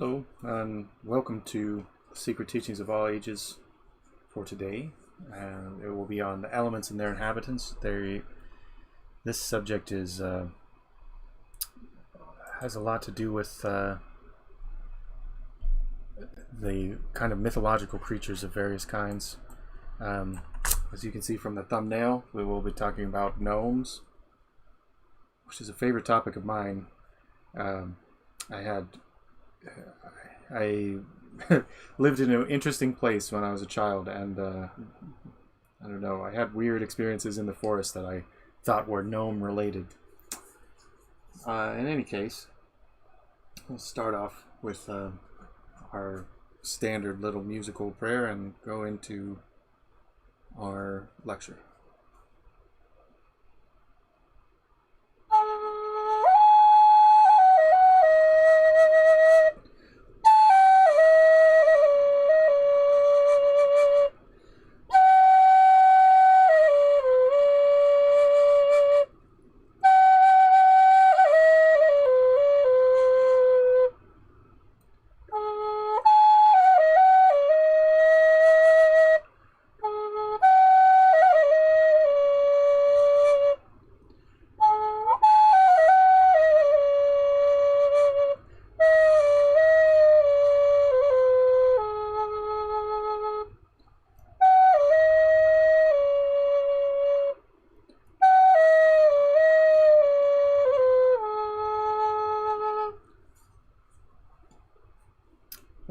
Hello, and welcome to Secret Teachings of All Ages for today. It will be on the elements and their inhabitants. This subject has a lot to do with the kind of mythological creatures of various kinds. As you can see from the thumbnail, we will be talking about gnomes, which is a favorite topic of mine. I lived in an interesting place when I was a child, and I don't know, I had weird experiences in the forest that I thought were gnome related. In any case, we'll start off with our standard little musical prayer and go into our lecture.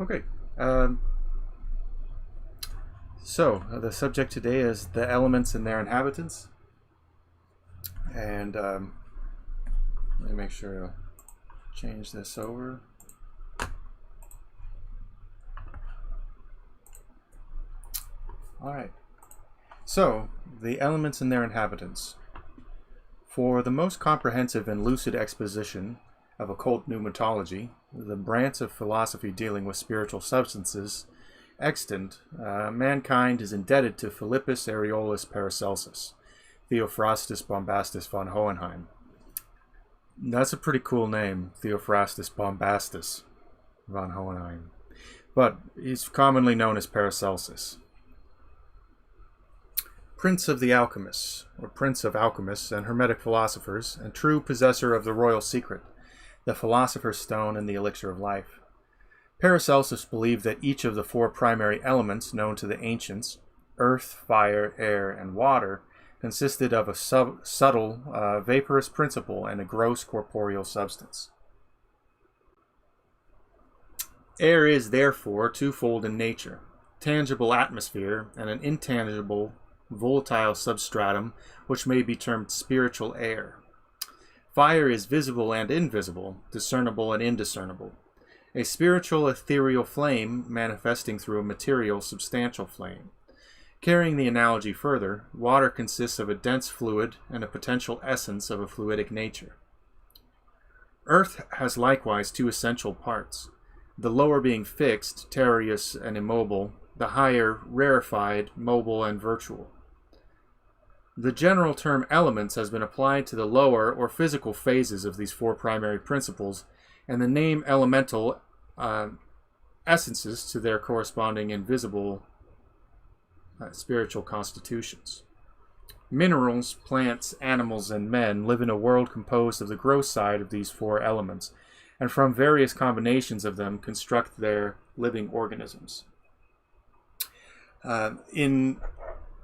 Okay, so the subject today is the elements and their inhabitants, and let me make sure to change this over. Alright, so the elements and their inhabitants. For the most comprehensive and lucid exposition of occult pneumatology, the branch of philosophy dealing with spiritual substances, extant, mankind is indebted to Philippus Areolus Paracelsus, Theophrastus Bombastus von Hohenheim. That's a pretty cool name, Theophrastus Bombastus von Hohenheim, but he's commonly known as Paracelsus. Prince of the Alchemists, or Prince of Alchemists and Hermetic philosophers, and true possessor of the royal secret, the Philosopher's Stone and the Elixir of Life. Paracelsus believed that each of the four primary elements known to the ancients, earth, fire, air, and water, consisted of a subtle, vaporous principle and a gross corporeal substance. Air is therefore twofold in nature, tangible atmosphere and an intangible, volatile substratum which may be termed spiritual air. Fire is visible and invisible, discernible and indiscernible. A spiritual ethereal flame manifesting through a material substantial flame. Carrying the analogy further, water consists of a dense fluid and a potential essence of a fluidic nature. Earth has likewise two essential parts, the lower being fixed, terrestrial and immobile, the higher rarefied, mobile and virtual. The general term elements has been applied to the lower or physical phases of these four primary principles, and the name elemental essences to their corresponding invisible spiritual constitutions. Minerals, plants, animals, and men live in a world composed of the gross side of these four elements, and from various combinations of them construct their living organisms. In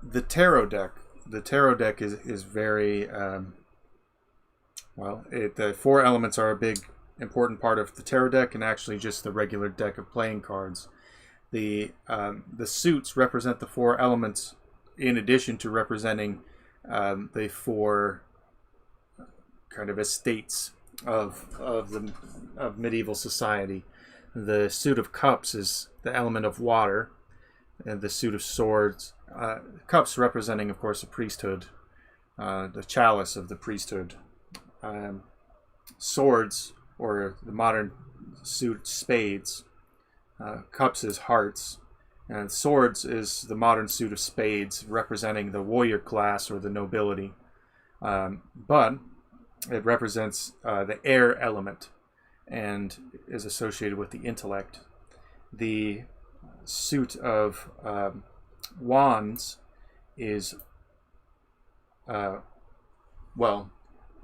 the tarot deck, is very, the four elements are a big, important part of the tarot deck and actually just the regular deck of playing cards. The suits represent the four elements in addition to representing the four kind of estates of medieval society. The suit of cups is the element of water, and the suit of swords, cups representing, of course, the priesthood, the chalice of the priesthood. Swords, or the modern suit, spades. Cups is hearts, and swords is the modern suit of spades, representing the warrior class or the nobility. But it represents the air element, and is associated with the intellect. The suit of wands is,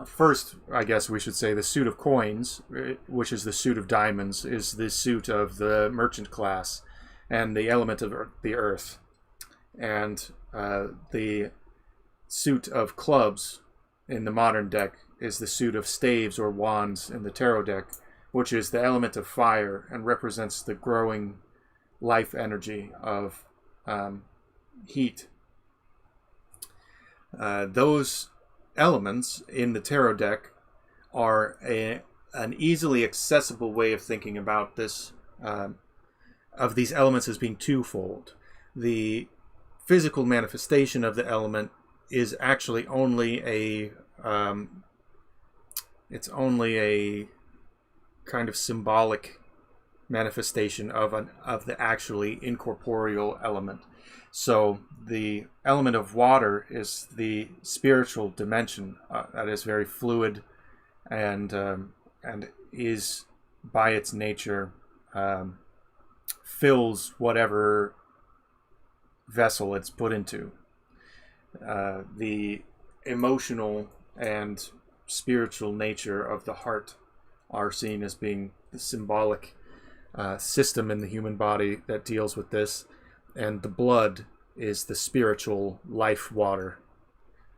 first, I guess we should say the suit of coins, which is the suit of diamonds, is the suit of the merchant class and the element of the earth. And the suit of clubs in the modern deck is the suit of staves or wands in the tarot deck, which is the element of fire and represents the growing life energy of heat. Those elements in the tarot deck are an easily accessible way of thinking about this, of these elements as being twofold. The physical manifestation of the element is actually only a kind of symbolic manifestation of the actually incorporeal element. So the element of water is the spiritual dimension that is very fluid and is by its nature fills whatever vessel it's put into. The emotional and spiritual nature of the heart are seen as being the symbolic system in the human body that deals with this, and the blood is the spiritual life water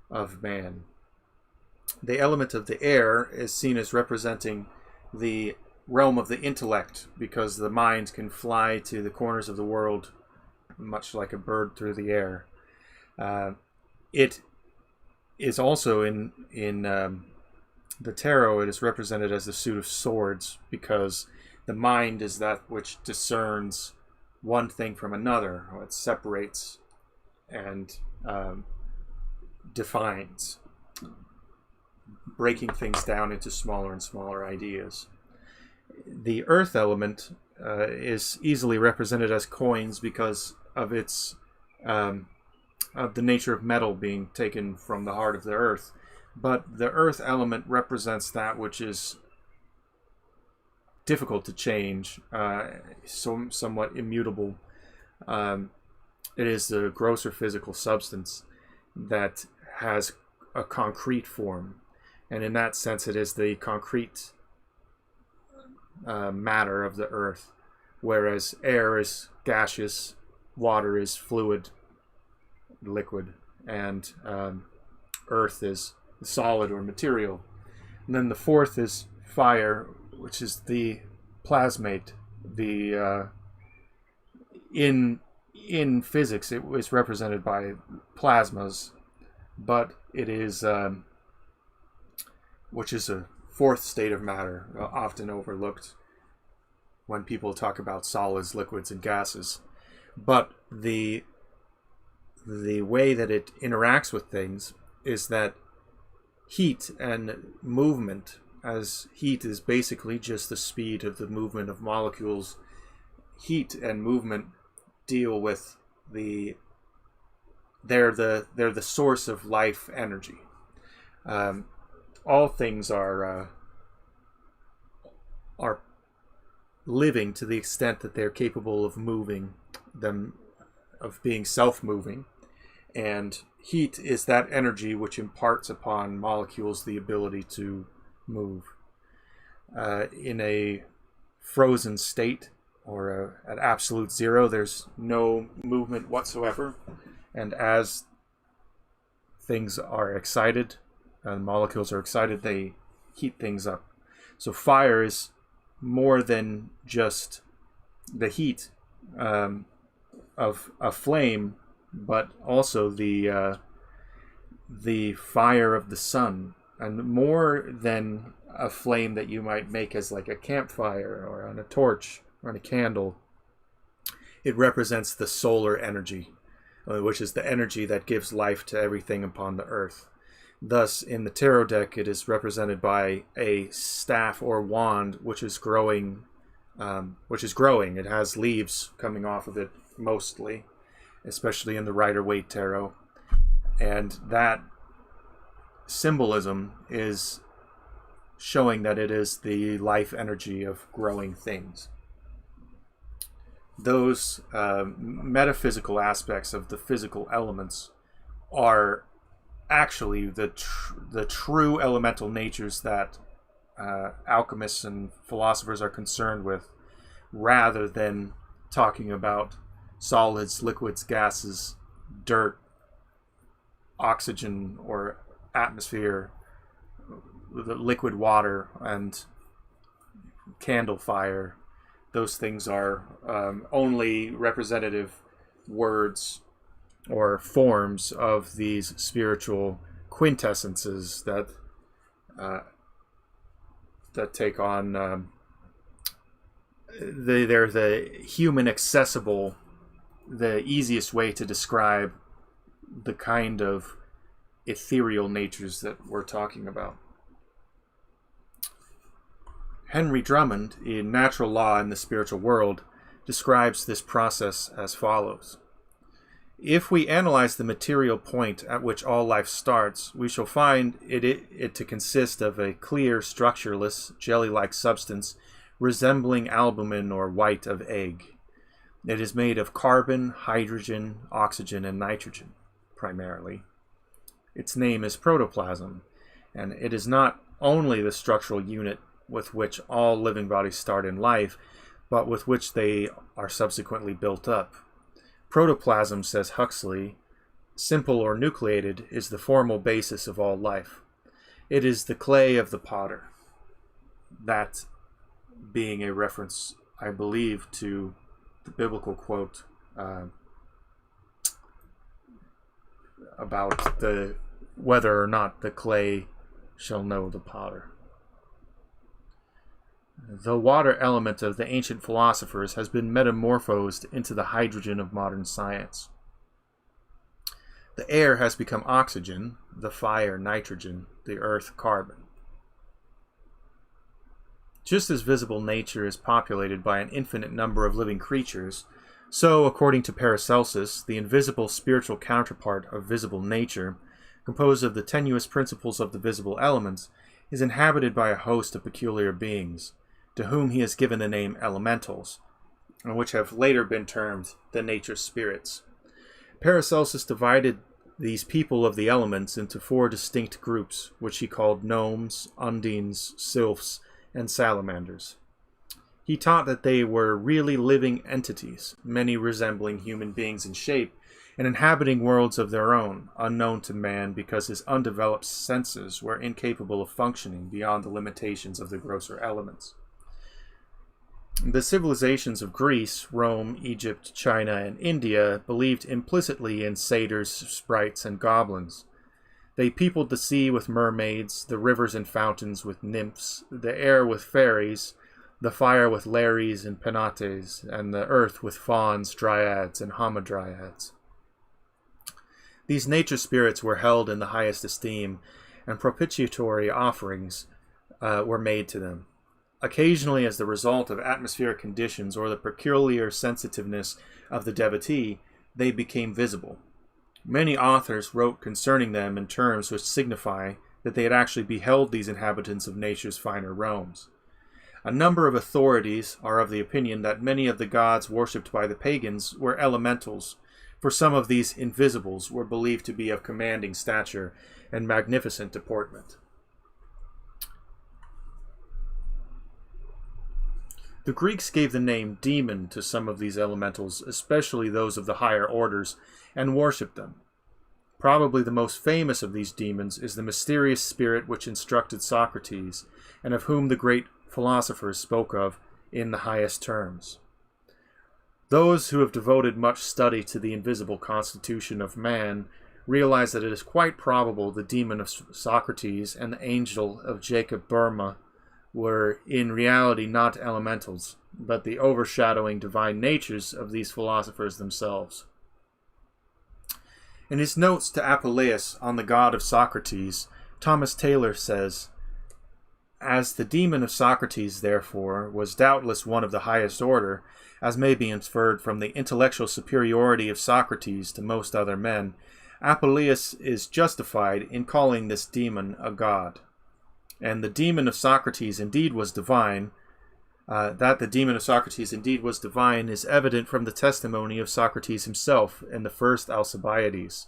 of man. The element of the air is seen as representing the realm of the intellect, because the mind can fly to the corners of the world much like a bird through the air. It is also in the tarot, it is represented as the suit of swords, because the mind is that which discerns one thing from another. It separates and defines, breaking things down into smaller and smaller ideas. The earth element is easily represented as coins because of its of the nature of metal being taken from the heart of the earth. But the earth element represents that which is difficult to change, somewhat immutable. It is the grosser physical substance that has a concrete form, and in that sense it is the concrete matter of the earth, whereas air is gaseous, water is fluid, liquid, and earth is solid or material. And then the fourth is fire, which is the plasmate. The in physics it was represented by plasmas, but it is which is a fourth state of matter, often overlooked when people talk about solids, liquids, and gases. But the way that it interacts with things is that heat and movement, as heat is basically just the speed of the movement of molecules, heat and movement deal with they're the source of life energy. All things are living to the extent that they're capable of moving, of being self-moving, and heat is that energy which imparts upon molecules the ability to move. In a frozen state, or at absolute zero, there's no movement whatsoever, and as things are excited, molecules are excited, they heat things up. So fire is more than just the heat of a flame, but also the fire of the sun, and more than a flame that you might make as like a campfire or on a torch or on a candle. It represents the solar energy, which is the energy that gives life to everything upon the earth. Thus, in the tarot deck, it is represented by a staff or wand, which is growing. It has leaves coming off of it mostly, especially in the Rider-Waite tarot, and that symbolism is showing that it is the life energy of growing things. Those metaphysical aspects of the physical elements are actually the true elemental natures that alchemists and philosophers are concerned with, rather than talking about solids, liquids, gases, dirt, oxygen or atmosphere, the liquid water, and candle fire. Those things are only representative words or forms of these spiritual quintessences that take on they're the human accessible, the easiest way to describe the kind of ethereal natures that we're talking about. Henry Drummond, in Natural Law in the Spiritual World, describes this process as follows. If we analyze the material point at which all life starts, we shall find it to consist of a clear, structureless, jelly-like substance resembling albumin or white of egg. It is made of carbon, hydrogen, oxygen, and nitrogen, primarily. Its name is protoplasm, and it is not only the structural unit with which all living bodies start in life, but with which they are subsequently built up. Protoplasm, says Huxley, simple or nucleated, is the formal basis of all life. It is the clay of the potter. That being a reference, I believe, to the biblical quote about whether or not the clay shall know the potter. The water element of the ancient philosophers has been metamorphosed into the hydrogen of modern science. The air has become oxygen, the fire nitrogen, the earth carbon. Just as visible nature is populated by an infinite number of living creatures, so, according to Paracelsus, the invisible spiritual counterpart of visible nature, composed of the tenuous principles of the visible elements, is inhabited by a host of peculiar beings, to whom he has given the name elementals, and which have later been termed the nature spirits. Paracelsus divided these people of the elements into 4 distinct groups, which he called Gnomes, Undines, Sylphs, and Salamanders. He taught that they were really living entities, many resembling human beings in shape, and inhabiting worlds of their own, unknown to man because his undeveloped senses were incapable of functioning beyond the limitations of the grosser elements. The civilizations of Greece, Rome, Egypt, China, and India believed implicitly in satyrs, sprites, and goblins. They peopled the sea with mermaids, the rivers and fountains with nymphs, the air with fairies, the fire with lares and penates, and the earth with fauns, dryads, and hamadryads. These nature spirits were held in the highest esteem, and propitiatory offerings were made to them. Occasionally, as the result of atmospheric conditions or the peculiar sensitiveness of the devotee, they became visible. Many authors wrote concerning them in terms which signify that they had actually beheld these inhabitants of nature's finer realms. A number of authorities are of the opinion that many of the gods worshipped by the pagans were elementals, for some of these invisibles were believed to be of commanding stature and magnificent deportment. The Greeks gave the name demon to some of these elementals, especially those of the higher orders, and worshipped them. Probably the most famous of these demons is the mysterious spirit which instructed Socrates, and of whom the great philosophers spoke of in the highest terms. Those who have devoted much study to the invisible constitution of man realize that it is quite probable the demon of Socrates and the angel of Jacob Burma were in reality not elementals, but the overshadowing divine natures of these philosophers themselves. In his notes to Apuleius on the god of Socrates, Thomas Taylor says, "As the demon of Socrates, therefore, was doubtless one of the highest order, as may be inferred from the intellectual superiority of Socrates to most other men, Apuleius is justified in calling this demon a god. And the demon of Socrates indeed was divine. That the demon of Socrates indeed was divine is evident from the testimony of Socrates himself in the first Alcibiades.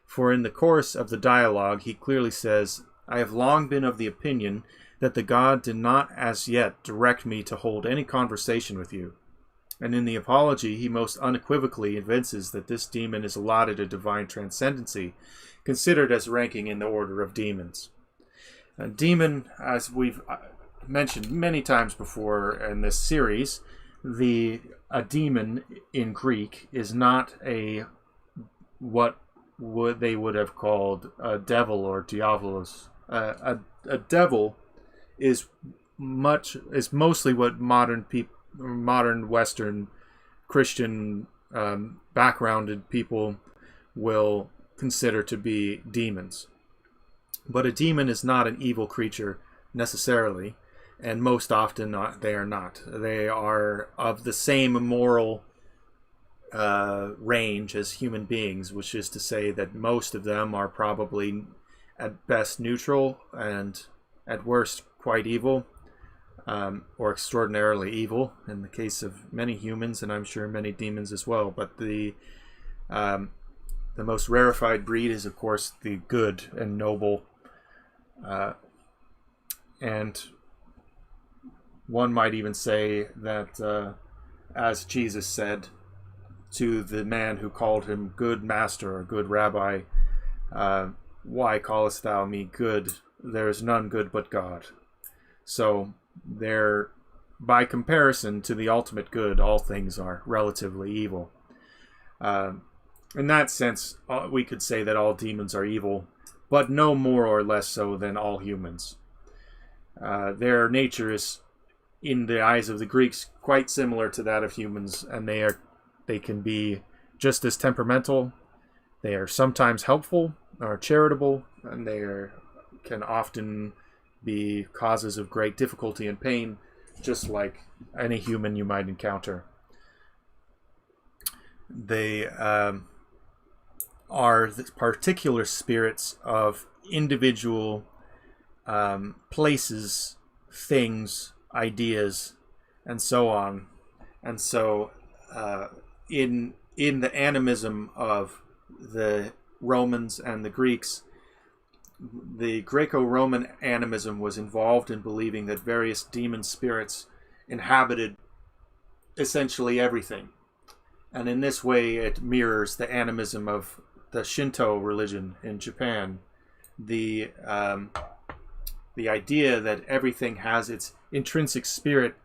For in the course of the dialogue he clearly says, "I have long been of the opinion that the god did not as yet direct me to hold any conversation with you." And in the Apology he most unequivocally evinces that this demon is allotted a divine transcendency, considered as ranking in the order of demons. A demon, as we've mentioned many times before in this series, a demon in Greek is not what they would have called a devil or diabolos. A devil is mostly what modern Western Christian backgrounded people will consider to be demons. But a demon is not an evil creature necessarily, and most often they are not. They are of the same moral range as human beings, which is to say that most of them are probably at best neutral and at worst quite evil, or extraordinarily evil in the case of many humans, and I'm sure many demons as well. But the most rarefied breed is, of course, the good and noble. And one might even say that, as Jesus said to the man who called him good master or good rabbi, "Why callest thou me good? There is none good but God." So by comparison to the ultimate good, all things are relatively evil. In that sense, we could say that all demons are evil, but no more or less so than all humans. Their nature is, in the eyes of the Greeks, quite similar to that of humans, and they can be just as temperamental. They are sometimes helpful or charitable, and can often be causes of great difficulty and pain, just like any human you might encounter. They are the particular spirits of individual places, things, ideas, and so on. And so in the animism of the Romans and the Greeks, the Greco-Roman animism was involved in believing that various demon spirits inhabited essentially everything. And in this way it mirrors the animism of the Shinto religion in Japan. The idea that everything has its intrinsic spirit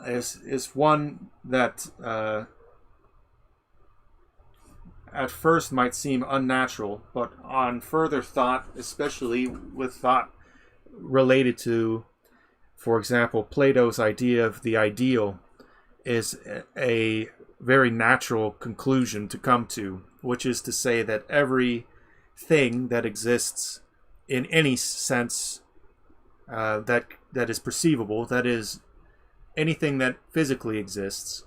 is one that at first might seem unnatural, but on further thought, especially with thought related to, for example, Plato's idea of the ideal, is a very natural conclusion to come to, which is to say that every thing that exists in any sense that is perceivable, that is, anything that physically exists,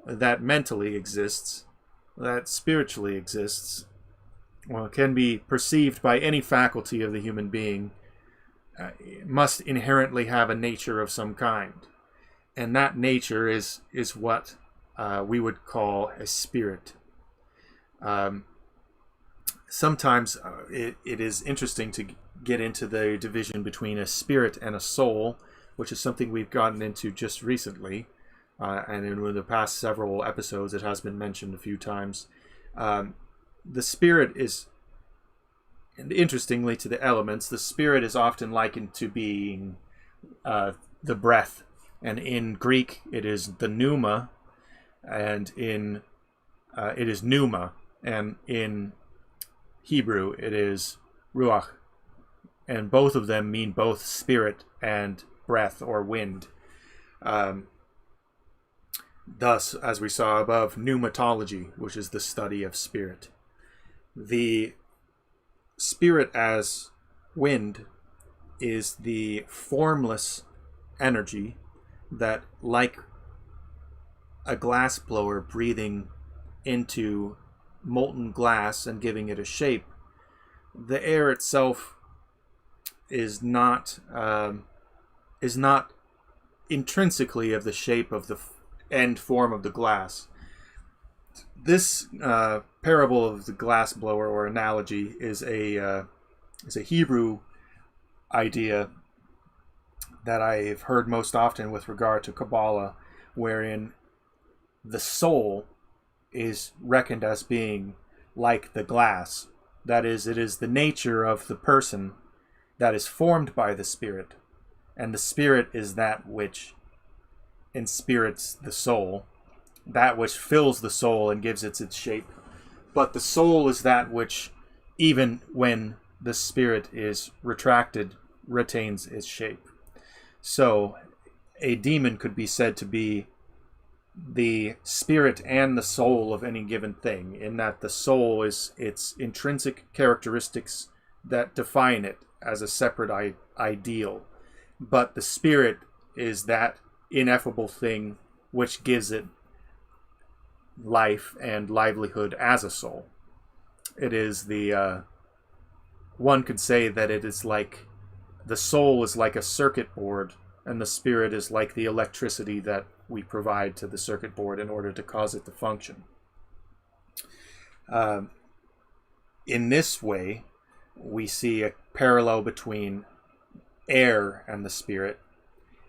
that mentally exists, that spiritually exists, can be perceived by any faculty of the human being, must inherently have a nature of some kind. And that nature is what we would call a spirit. Sometimes it is interesting to get into the division between a spirit and a soul, which is something we've gotten into just recently. And in the past several episodes, it has been mentioned a few times. The spirit is, and interestingly to the elements, the spirit is often likened to being the breath. And in Greek, it is the pneuma, and it is pneuma, and in Hebrew, it is ruach. And both of them mean both spirit and breath or wind. Thus, as we saw above, pneumatology, which is the study of spirit. The spirit as wind is the formless energy that, like a glass blower breathing into molten glass and giving it a shape, the air itself is not intrinsically of the shape of the end form of the glass. This parable of the glass blower, or analogy, is a Hebrew idea that I've heard most often with regard to Kabbalah, wherein the soul is reckoned as being like the glass. That is, it is the nature of the person that is formed by the spirit, and the spirit is that which inspirits the soul, that which fills the soul and gives it its shape. But the soul is that which, even when the spirit is retracted, retains its shape. So a demon could be said to be the spirit and the soul of any given thing, in that the soul is its intrinsic characteristics that define it as a separate ideal, but the spirit is that ineffable thing which gives it life and livelihood as a soul. It is the one could say that it is like the soul is like a circuit board, and the spirit is like the electricity that we provide to the circuit board in order to cause it to function. In this way, we see a parallel between air and the spirit,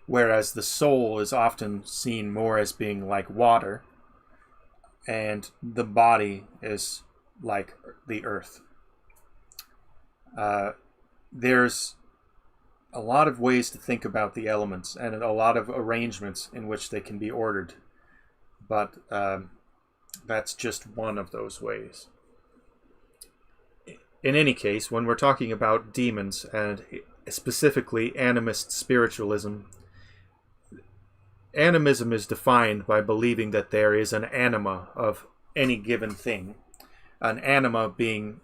whereas the soul is often seen more as being like water, and the body is like the earth. There's a lot of ways to think about the elements, and a lot of arrangements in which they can be ordered, but that's just one of those ways. In any case, when we're talking about demons, and specifically animist spiritualism, animism is defined by believing that there is an anima of any given thing, an anima being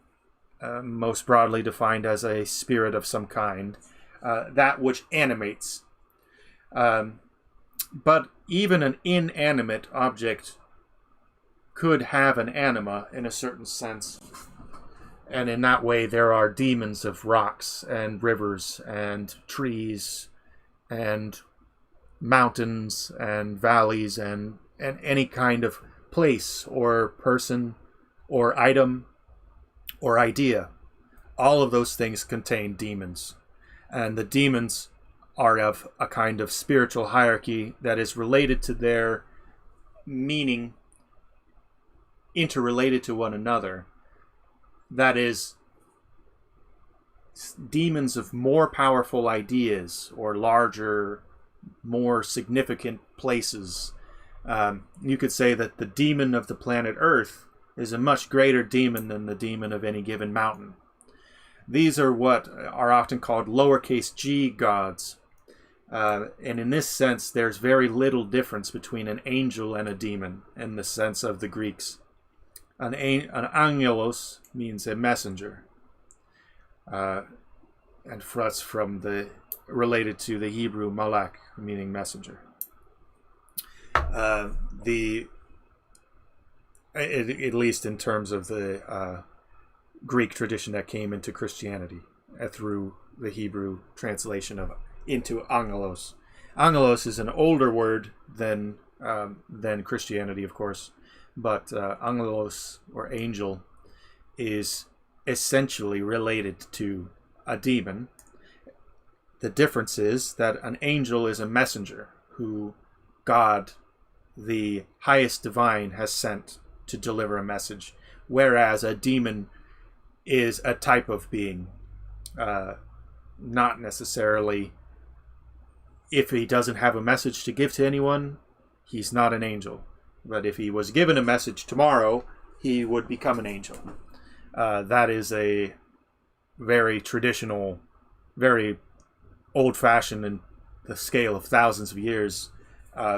most broadly defined as a spirit of some kind, that which animates. But even an inanimate object could have an anima in a certain sense. And in that way, there are demons of rocks and rivers and trees and mountains and valleys and any kind of place or person or item or idea. All of those things contain demons. And the demons are of a kind of spiritual hierarchy that is related to their meaning, interrelated to one another. That is, demons of more powerful ideas or larger, more significant places. You could say that the demon of the planet Earth is a much greater demon than the demon of any given mountain. These are what are often called lowercase g gods. And in this sense, there's very little difference between an angel and a demon in the sense of the Greeks. An angelos means a messenger. And that's related to the Hebrew malak, meaning messenger. At least in terms of the Greek tradition that came into Christianity through the Hebrew translation of into angelos. Angelos is an older word than Christianity, of course, but angelos, or angel, is essentially related to a demon. The difference is that an angel is a messenger who God, the highest divine, has sent to deliver a message, whereas a demon is a type of being. Not necessarily, if he doesn't have a message to give to anyone, he's not an angel. But if he was given a message tomorrow, he would become an angel. That is a very traditional, very old-fashioned, in the scale of thousands of years,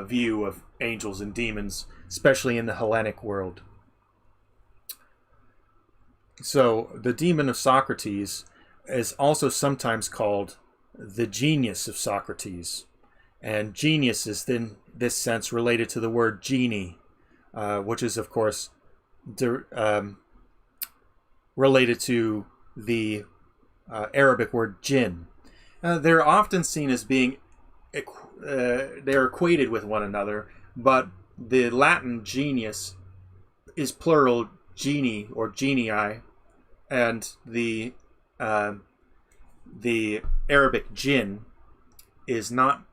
view of angels and demons, especially in the Hellenic world. So the demon of Socrates is also sometimes called the genius of Socrates. And genius is in this sense related to the word genie, which is, of course, related to the Arabic word jinn. They're often seen as being they're equated with one another, but the Latin genius is plural geni or genii, and the Arabic jinn is not.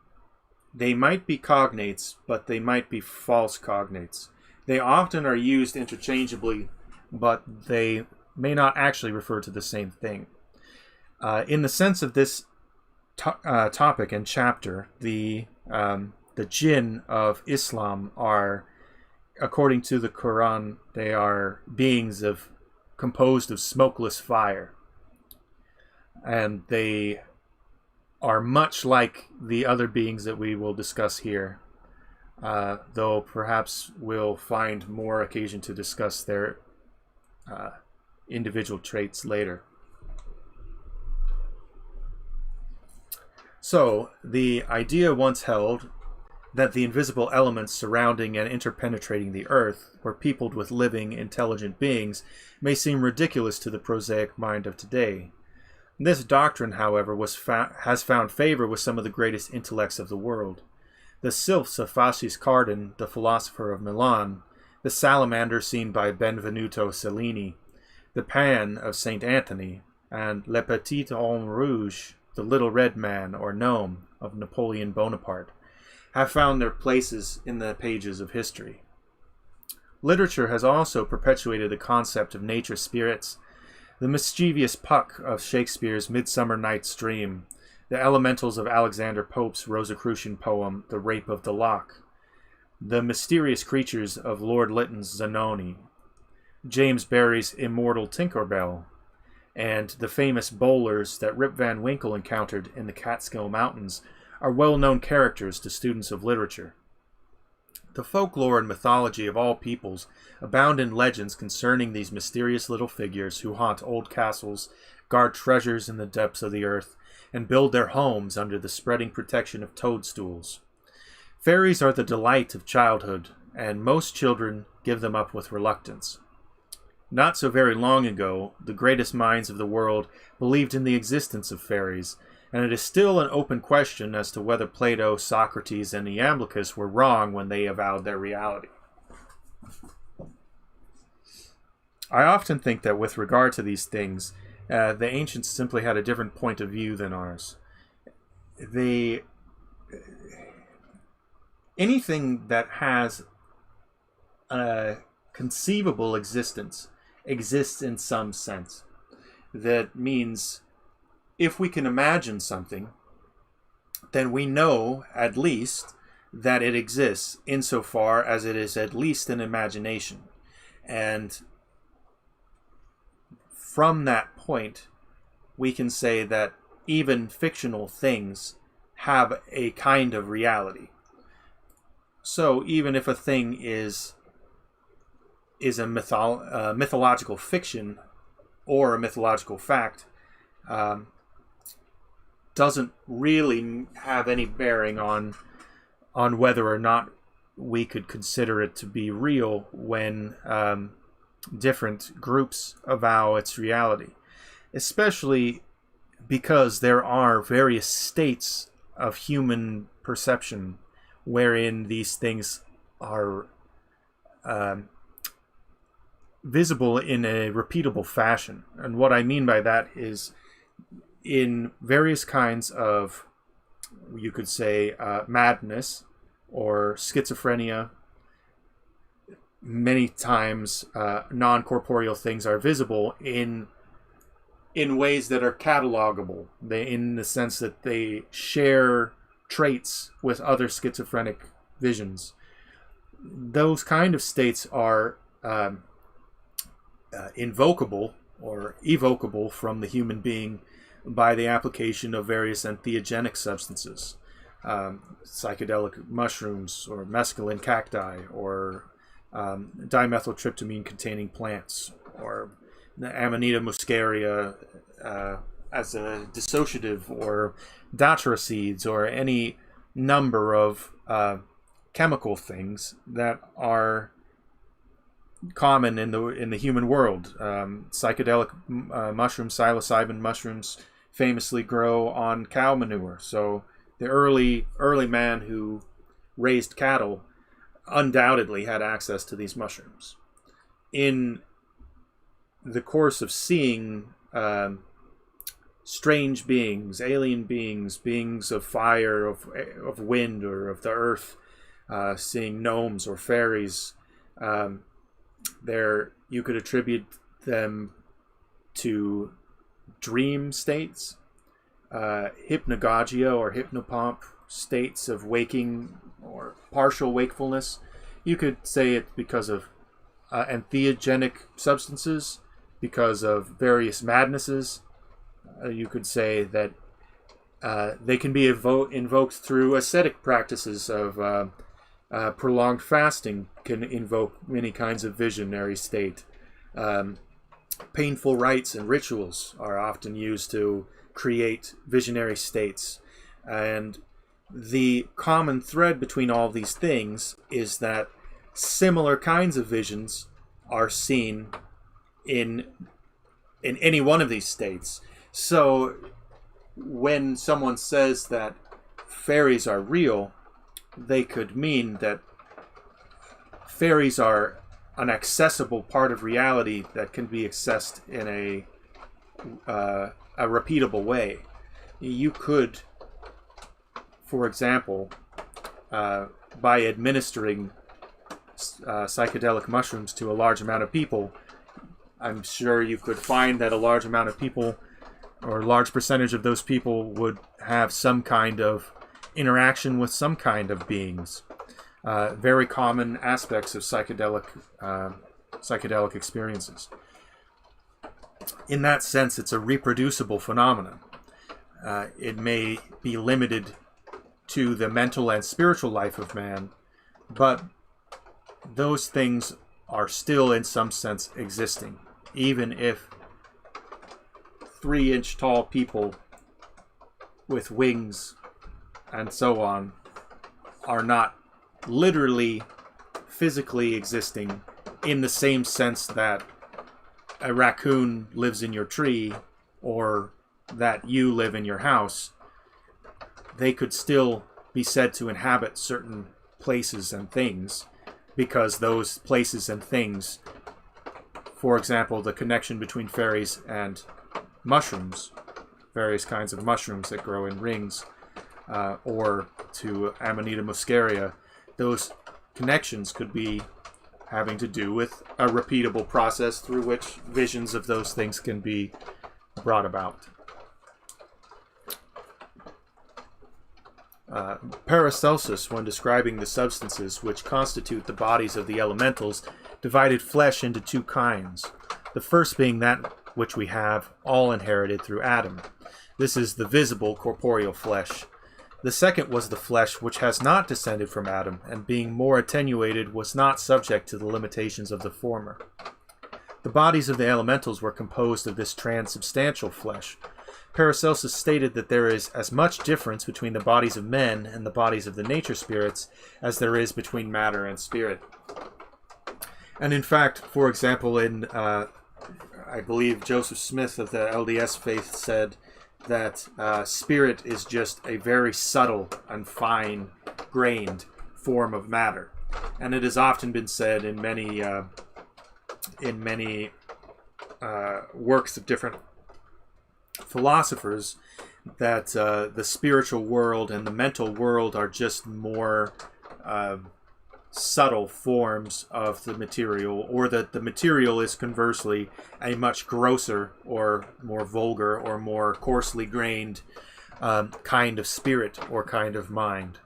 They might be cognates, but they might be false cognates. They often are used interchangeably, but they may not actually refer to the same thing. In the sense of this topic and chapter, the jinn of Islam are, according to the Quran, they are beings composed of smokeless fire, and they are much like the other beings that we will discuss here, though perhaps we'll find more occasion to discuss their individual traits later. So, the idea once held that the invisible elements surrounding and interpenetrating the earth were peopled with living, intelligent beings may seem ridiculous to the prosaic mind of today. This doctrine, however, has found favor with some of the greatest intellects of the world. The Sylphs of Fascis Cardan, the philosopher of Milan, the salamander seen by Benvenuto Cellini, the Pan of St. Anthony, and Le Petit Homme Rouge, the Little Red Man or Gnome of Napoleon Bonaparte, have found their places in the pages of history. Literature has also perpetuated the concept of nature spirits. The mischievous Puck of Shakespeare's Midsummer Night's Dream, the elementals of Alexander Pope's Rosicrucian poem, The Rape of the Lock, the mysterious creatures of Lord Lytton's Zanoni, James Barrie's immortal Tinkerbell, and the famous bowlers that Rip Van Winkle encountered in the Catskill Mountains are well-known characters to students of literature. The folklore and mythology of all peoples abound in legends concerning these mysterious little figures who haunt old castles, guard treasures in the depths of the earth, and build their homes under the spreading protection of toadstools. Fairies are the delight of childhood, and most children give them up with reluctance. Not so very long ago, the greatest minds of the world believed in the existence of fairies, and it is still an open question as to whether Plato, Socrates, and Iamblichus were wrong when they avowed their reality. I often think that with regard to these things, the ancients simply had a different point of view than ours. Anything that has a conceivable existence exists in some sense. That means if we can imagine something, then we know at least that it exists insofar as it is at least an imagination. And from that point, we can say that even fictional things have a kind of reality. So even if a thing is a mythological fiction or a mythological fact, doesn't really have any bearing on whether or not we could consider it to be real when different groups avow its reality. Especially because there are various states of human perception wherein these things are visible in a repeatable fashion. And what I mean by that is in various kinds of, you could say, madness or schizophrenia, many times non-corporeal things are visible in ways that are catalogable, in the sense that they share traits with other schizophrenic visions. Those kind of states are invocable or evocable from the human being by the application of various entheogenic substances, psychedelic mushrooms or mescaline cacti, or dimethyltryptamine containing plants, or Amanita muscaria as a dissociative, or datura seeds, or any number of chemical things that are common in the human world. Psychedelic mushrooms, psilocybin mushrooms, famously grow on cow manure. So the early man who raised cattle undoubtedly had access to these mushrooms. In the course of seeing strange beings, alien beings, beings of fire, of wind, or of the earth, seeing gnomes or fairies, you could attribute them to dream states, hypnagogia or hypnopomp states of waking or partial wakefulness. You could say it because of entheogenic substances, because of various madnesses. You could say that they can be invoked through ascetic practices of prolonged fasting can invoke many kinds of visionary state. Painful rites and rituals are often used to create visionary states. And the common thread between all these things is that similar kinds of visions are seen in any one of these states. So when someone says that fairies are real, they could mean that fairies are an accessible part of reality that can be accessed in a repeatable way. You could, for example, by administering psychedelic mushrooms to a large amount of people, I'm sure you could find that a large amount of people, or a large percentage of those people, would have some kind of interaction with some kind of beings. Very common aspects of psychedelic experiences. In that sense, it's a reproducible phenomenon. It may be limited to the mental and spiritual life of man, but those things are still in some sense existing, even if 3-inch tall people with wings and so on are not literally physically existing in the same sense that a raccoon lives in your tree or that you live in your house. They could still be said to inhabit certain places and things, because those places and things, for example, the connection between fairies and mushrooms, various kinds of mushrooms that grow in rings, or to Amanita muscaria, those connections could be having to do with a repeatable process through which visions of those things can be brought about. Paracelsus, when describing the substances which constitute the bodies of the elementals, divided flesh into two kinds. The first being that which we have all inherited through Adam. This is the visible corporeal flesh. The second was the flesh which has not descended from Adam, and being more attenuated was not subject to the limitations of the former. The bodies of the elementals were composed of this transubstantial flesh. Paracelsus stated that there is as much difference between the bodies of men and the bodies of the nature spirits as there is between matter and spirit. And in fact, for example, in I believe Joseph Smith of the LDS faith said that spirit is just a very subtle and fine-grained form of matter. And it has often been said in many works of different philosophers that the spiritual world and the mental world are just more subtle forms of the material, or that the material is conversely a much grosser or more vulgar or more coarsely grained kind of spirit or kind of mind.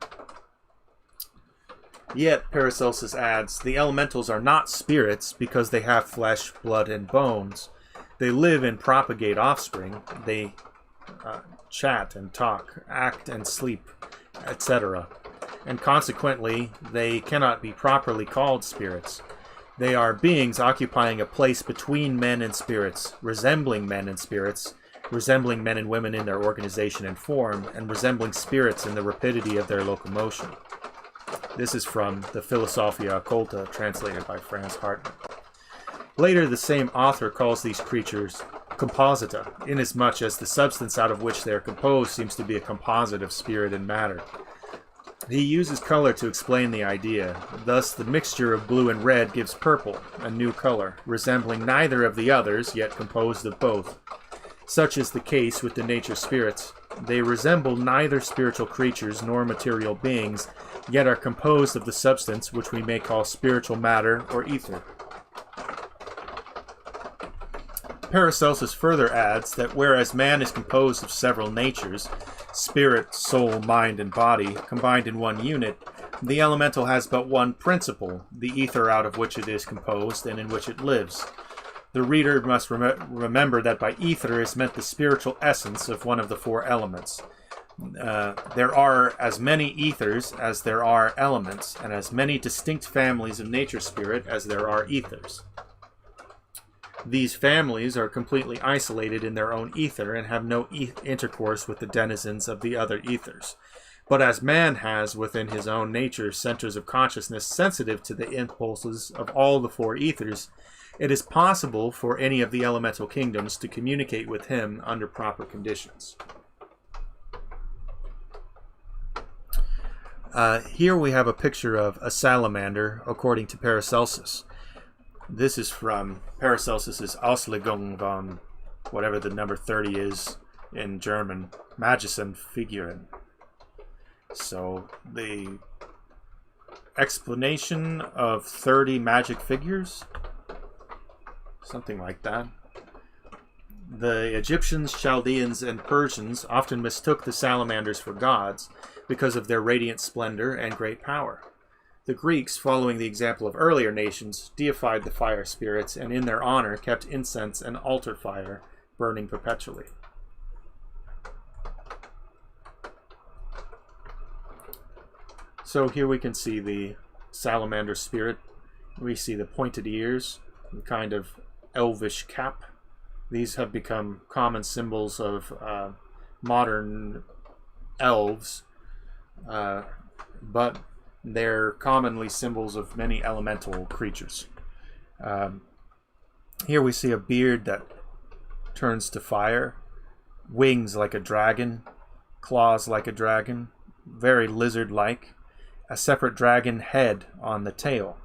Yet, Paracelsus adds, the elementals are not spirits because they have flesh, blood, and bones. They live and propagate offspring. They chat and talk, act and sleep, etc. And consequently, they cannot be properly called spirits. They are beings occupying a place between men and spirits, resembling men and spirits, resembling men and women in their organization and form, and resembling spirits in the rapidity of their locomotion. This is from the Philosophia Occulta, translated by Franz Hartmann. Later, the same author calls these creatures composita, inasmuch as the substance out of which they are composed seems to be a composite of spirit and matter. He uses color to explain the idea. Thus, the mixture of blue and red gives purple, a new color, resembling neither of the others, yet composed of both. Such is the case with the nature spirits. They resemble neither spiritual creatures nor material beings, yet are composed of the substance which we may call spiritual matter or ether. Paracelsus further adds that whereas man is composed of several natures, spirit, soul, mind, and body, combined in one unit, the elemental has but one principle, the ether out of which it is composed and in which it lives. The reader must remember that by ether is meant the spiritual essence of one of the four elements. There are as many ethers as there are elements, and as many distinct families of nature spirit as there are ethers. These families are completely isolated in their own ether and have no intercourse with the denizens of the other ethers. But as man has within his own nature centers of consciousness sensitive to the impulses of all the four ethers, it is possible for any of the elemental kingdoms to communicate with him under proper conditions. Here we have a picture of a salamander according to Paracelsus. This is from Paracelsus's Auslegung von whatever the number 30 is in German, Magischen Figuren. So the explanation of 30 magic figures, something like that. The Egyptians, Chaldeans, and Persians often mistook the salamanders for gods because of their radiant splendor and great power. The Greeks, following the example of earlier nations, deified the fire spirits and in their honor kept incense and altar fire burning perpetually. So here we can see the salamander spirit. We see the pointed ears, the kind of elvish cap. These have become common symbols of modern elves, but they're commonly symbols of many elemental creatures. Here we see a beard that turns to fire, wings like a dragon, claws like a dragon, very lizard-like, a separate dragon head on the tail.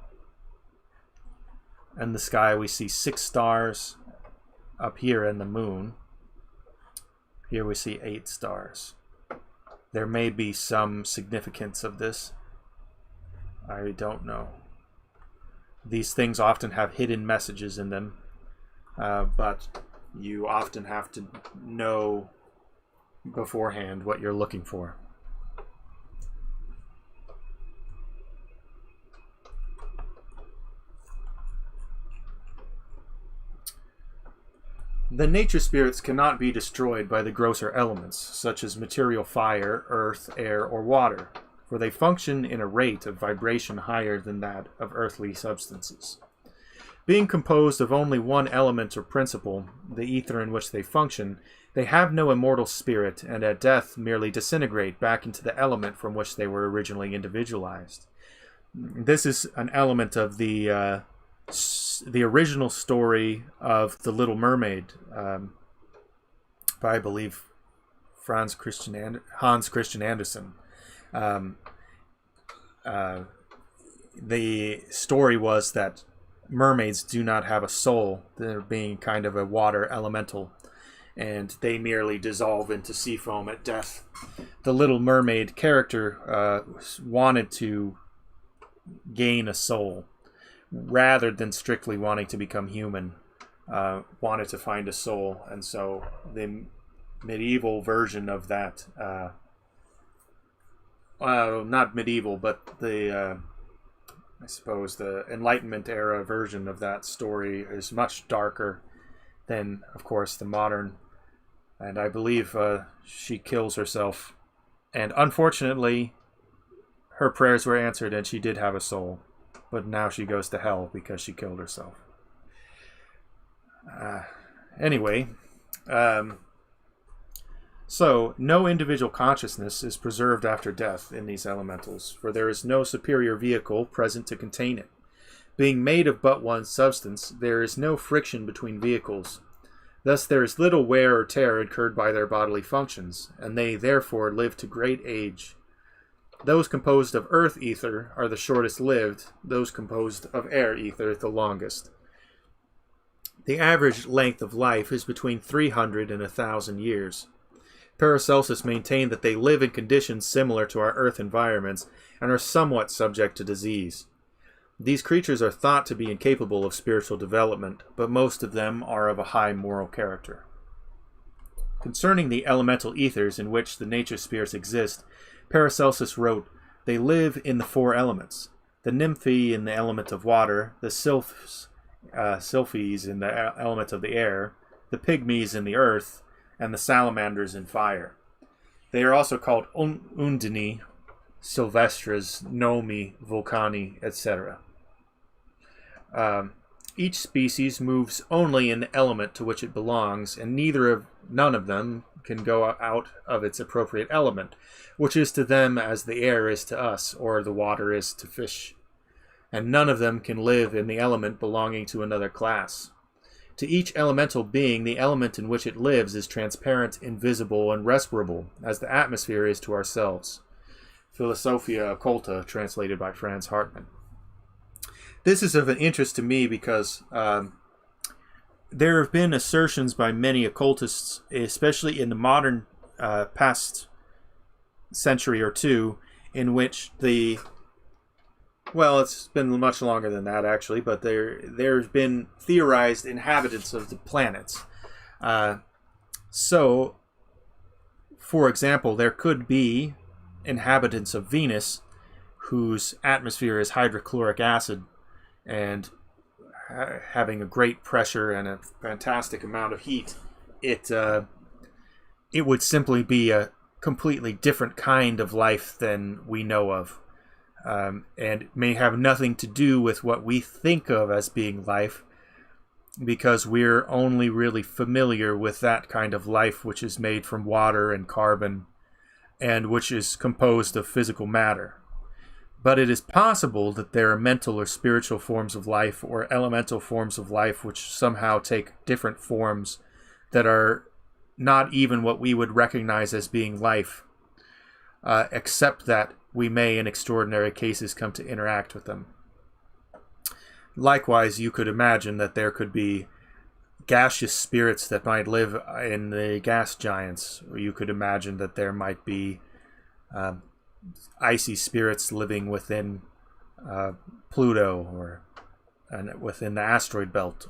In the sky we see 6 stars, up here in the moon. Here we see 8 stars. There may be some significance of this. I don't know. These things often have hidden messages in them, but you often have to know beforehand what you're looking for. The nature spirits cannot be destroyed by the grosser elements, such as material fire, earth, air, or water, for they function in a rate of vibration higher than that of earthly substances. Being composed of only one element or principle, the ether in which they function, they have no immortal spirit, and at death merely disintegrate back into the element from which they were originally individualized. This is an element of the original story of The Little Mermaid, by, I believe, Hans Christian Andersen. The story was that mermaids do not have a soul. They're being kind of a water elemental, and they merely dissolve into sea foam at death. The Little Mermaid character wanted to gain a soul rather than strictly wanting to become human, wanted to find a soul. And so the medieval version of that, not medieval, but the I suppose the Enlightenment era version of that story is much darker than, of course, the modern. And I believe she kills herself. And unfortunately, her prayers were answered and she did have a soul. But now she goes to hell because she killed herself. Anyway, so no individual consciousness is preserved after death in these elementals, for there is no superior vehicle present to contain it. Being made of but one substance, there is no friction between vehicles. Thus there is little wear or tear incurred by their bodily functions, and they therefore live to great age. Those composed of earth ether are the shortest lived, those composed of air ether the longest. The average length of life is between 300 and 1,000 years. Paracelsus maintained that they live in conditions similar to our earth environments and are somewhat subject to disease. These creatures are thought to be incapable of spiritual development, but most of them are of a high moral character. Concerning the elemental ethers in which the nature spirits exist, Paracelsus wrote, "They live in the 4 elements, the nymphae in the element of water, the sylphs, Sylphs in the element of the air, the pygmies in the earth, and the salamanders in fire. They are also called Undines, Sylvestres, Gnomes, Vulcani, etc. Each species moves only in the element to which it belongs, and none of them can go out of its appropriate element, which is to them as the air is to us, or the water is to fish. And none of them can live in the element belonging to another class. To each elemental being, the element in which it lives is transparent, invisible, and respirable, as the atmosphere is to ourselves." Philosophia Occulta, translated by Franz Hartmann. This is of an interest to me because there have been assertions by many occultists, especially in the modern past century or two, in which it's been much longer than that actually, but there's been theorized inhabitants of the planets. So, for example, there could be inhabitants of Venus whose atmosphere is hydrochloric acid and having a great pressure and a fantastic amount of heat. It would simply be a completely different kind of life than we know of. And may have nothing to do with what we think of as being life, because we're only really familiar with that kind of life which is made from water and carbon, and which is composed of physical matter. But it is possible that there are mental or spiritual forms of life, or elemental forms of life, which somehow take different forms that are not even what we would recognize as being life, except that we may, in extraordinary cases, come to interact with them. Likewise, you could imagine that there could be gaseous spirits that might live in the gas giants, or you could imagine that there might be icy spirits living within Pluto or within the asteroid belt,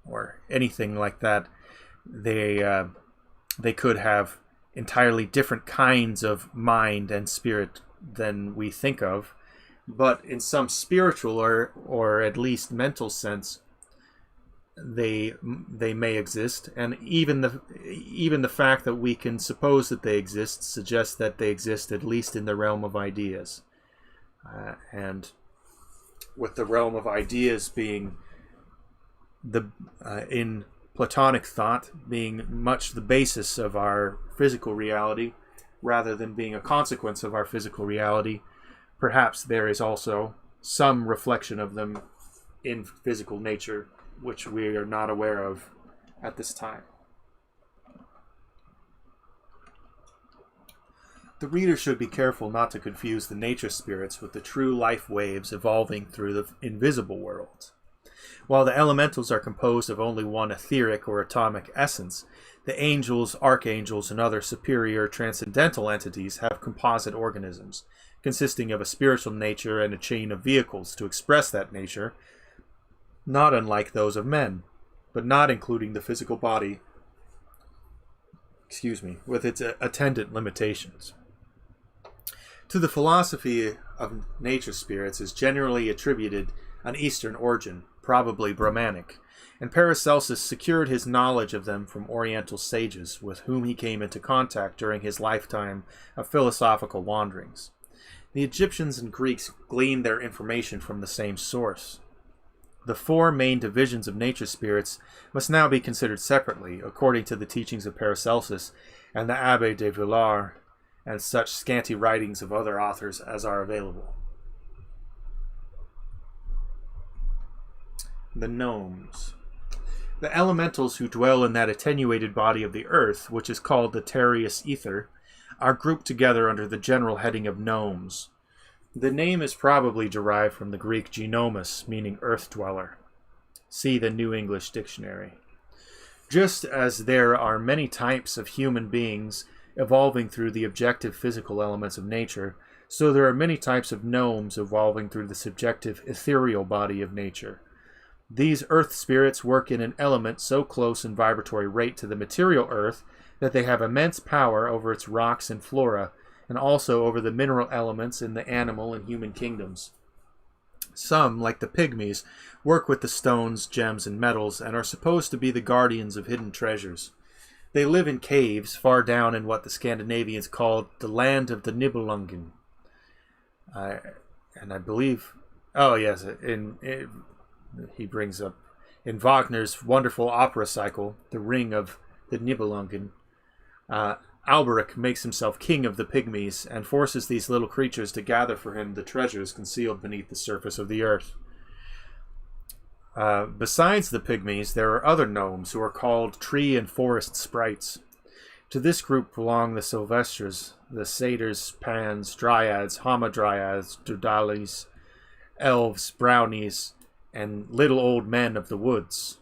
or anything like that. They could have entirely different kinds of mind and spirit than we think of, but in some spiritual or at least mental sense, they may exist. And even the fact that we can suppose that they exist suggests that they exist at least in the realm of ideas, and with the realm of ideas being in Platonic thought being much the basis of our physical reality, rather than being a consequence of our physical reality. Perhaps there is also some reflection of them in physical nature, which we are not aware of at this time. The reader should be careful not to confuse the nature spirits with the true life waves evolving through the invisible world. While the elementals are composed of only one etheric or atomic essence, the angels, archangels, and other superior transcendental entities have composite organisms, consisting of a spiritual nature and a chain of vehicles to express that nature, not unlike those of men, but not including the physical body, with its attendant limitations. To the philosophy of nature spirits is generally attributed an Eastern origin, probably Brahmanic, and Paracelsus secured his knowledge of them from Oriental sages with whom he came into contact during his lifetime of philosophical wanderings. The Egyptians and Greeks gleaned their information from the same source. The 4 main divisions of nature spirits must now be considered separately, according to the teachings of Paracelsus and the Abbé de Villars, and such scanty writings of other authors as are available. The Gnomes. The elementals who dwell in that attenuated body of the earth, which is called the terrestrial ether, are grouped together under the general heading of gnomes. The name is probably derived from the Greek genomus, meaning earth dweller. See the New English Dictionary. Just as there are many types of human beings evolving through the objective physical elements of nature, so there are many types of gnomes evolving through the subjective ethereal body of nature. These earth spirits work in an element so close in vibratory rate to the material earth that they have immense power over its rocks and flora, and also over the mineral elements in the animal and human kingdoms. Some, like the pygmies, work with the stones, gems, and metals, and are supposed to be the guardians of hidden treasures. They live in caves far down in what the Scandinavians called the land of the Nibelungen. And I believe, he brings up, in Wagner's wonderful opera cycle, The Ring of the Nibelungen, Alberic makes himself king of the pygmies and forces these little creatures to gather for him the treasures concealed beneath the surface of the earth. Besides the pygmies, there are other gnomes who are called tree and forest sprites. To this group belong the Sylvestres, the satyrs, pans, dryads, hamadryads, dudalies, elves, brownies, and little old men of the woods.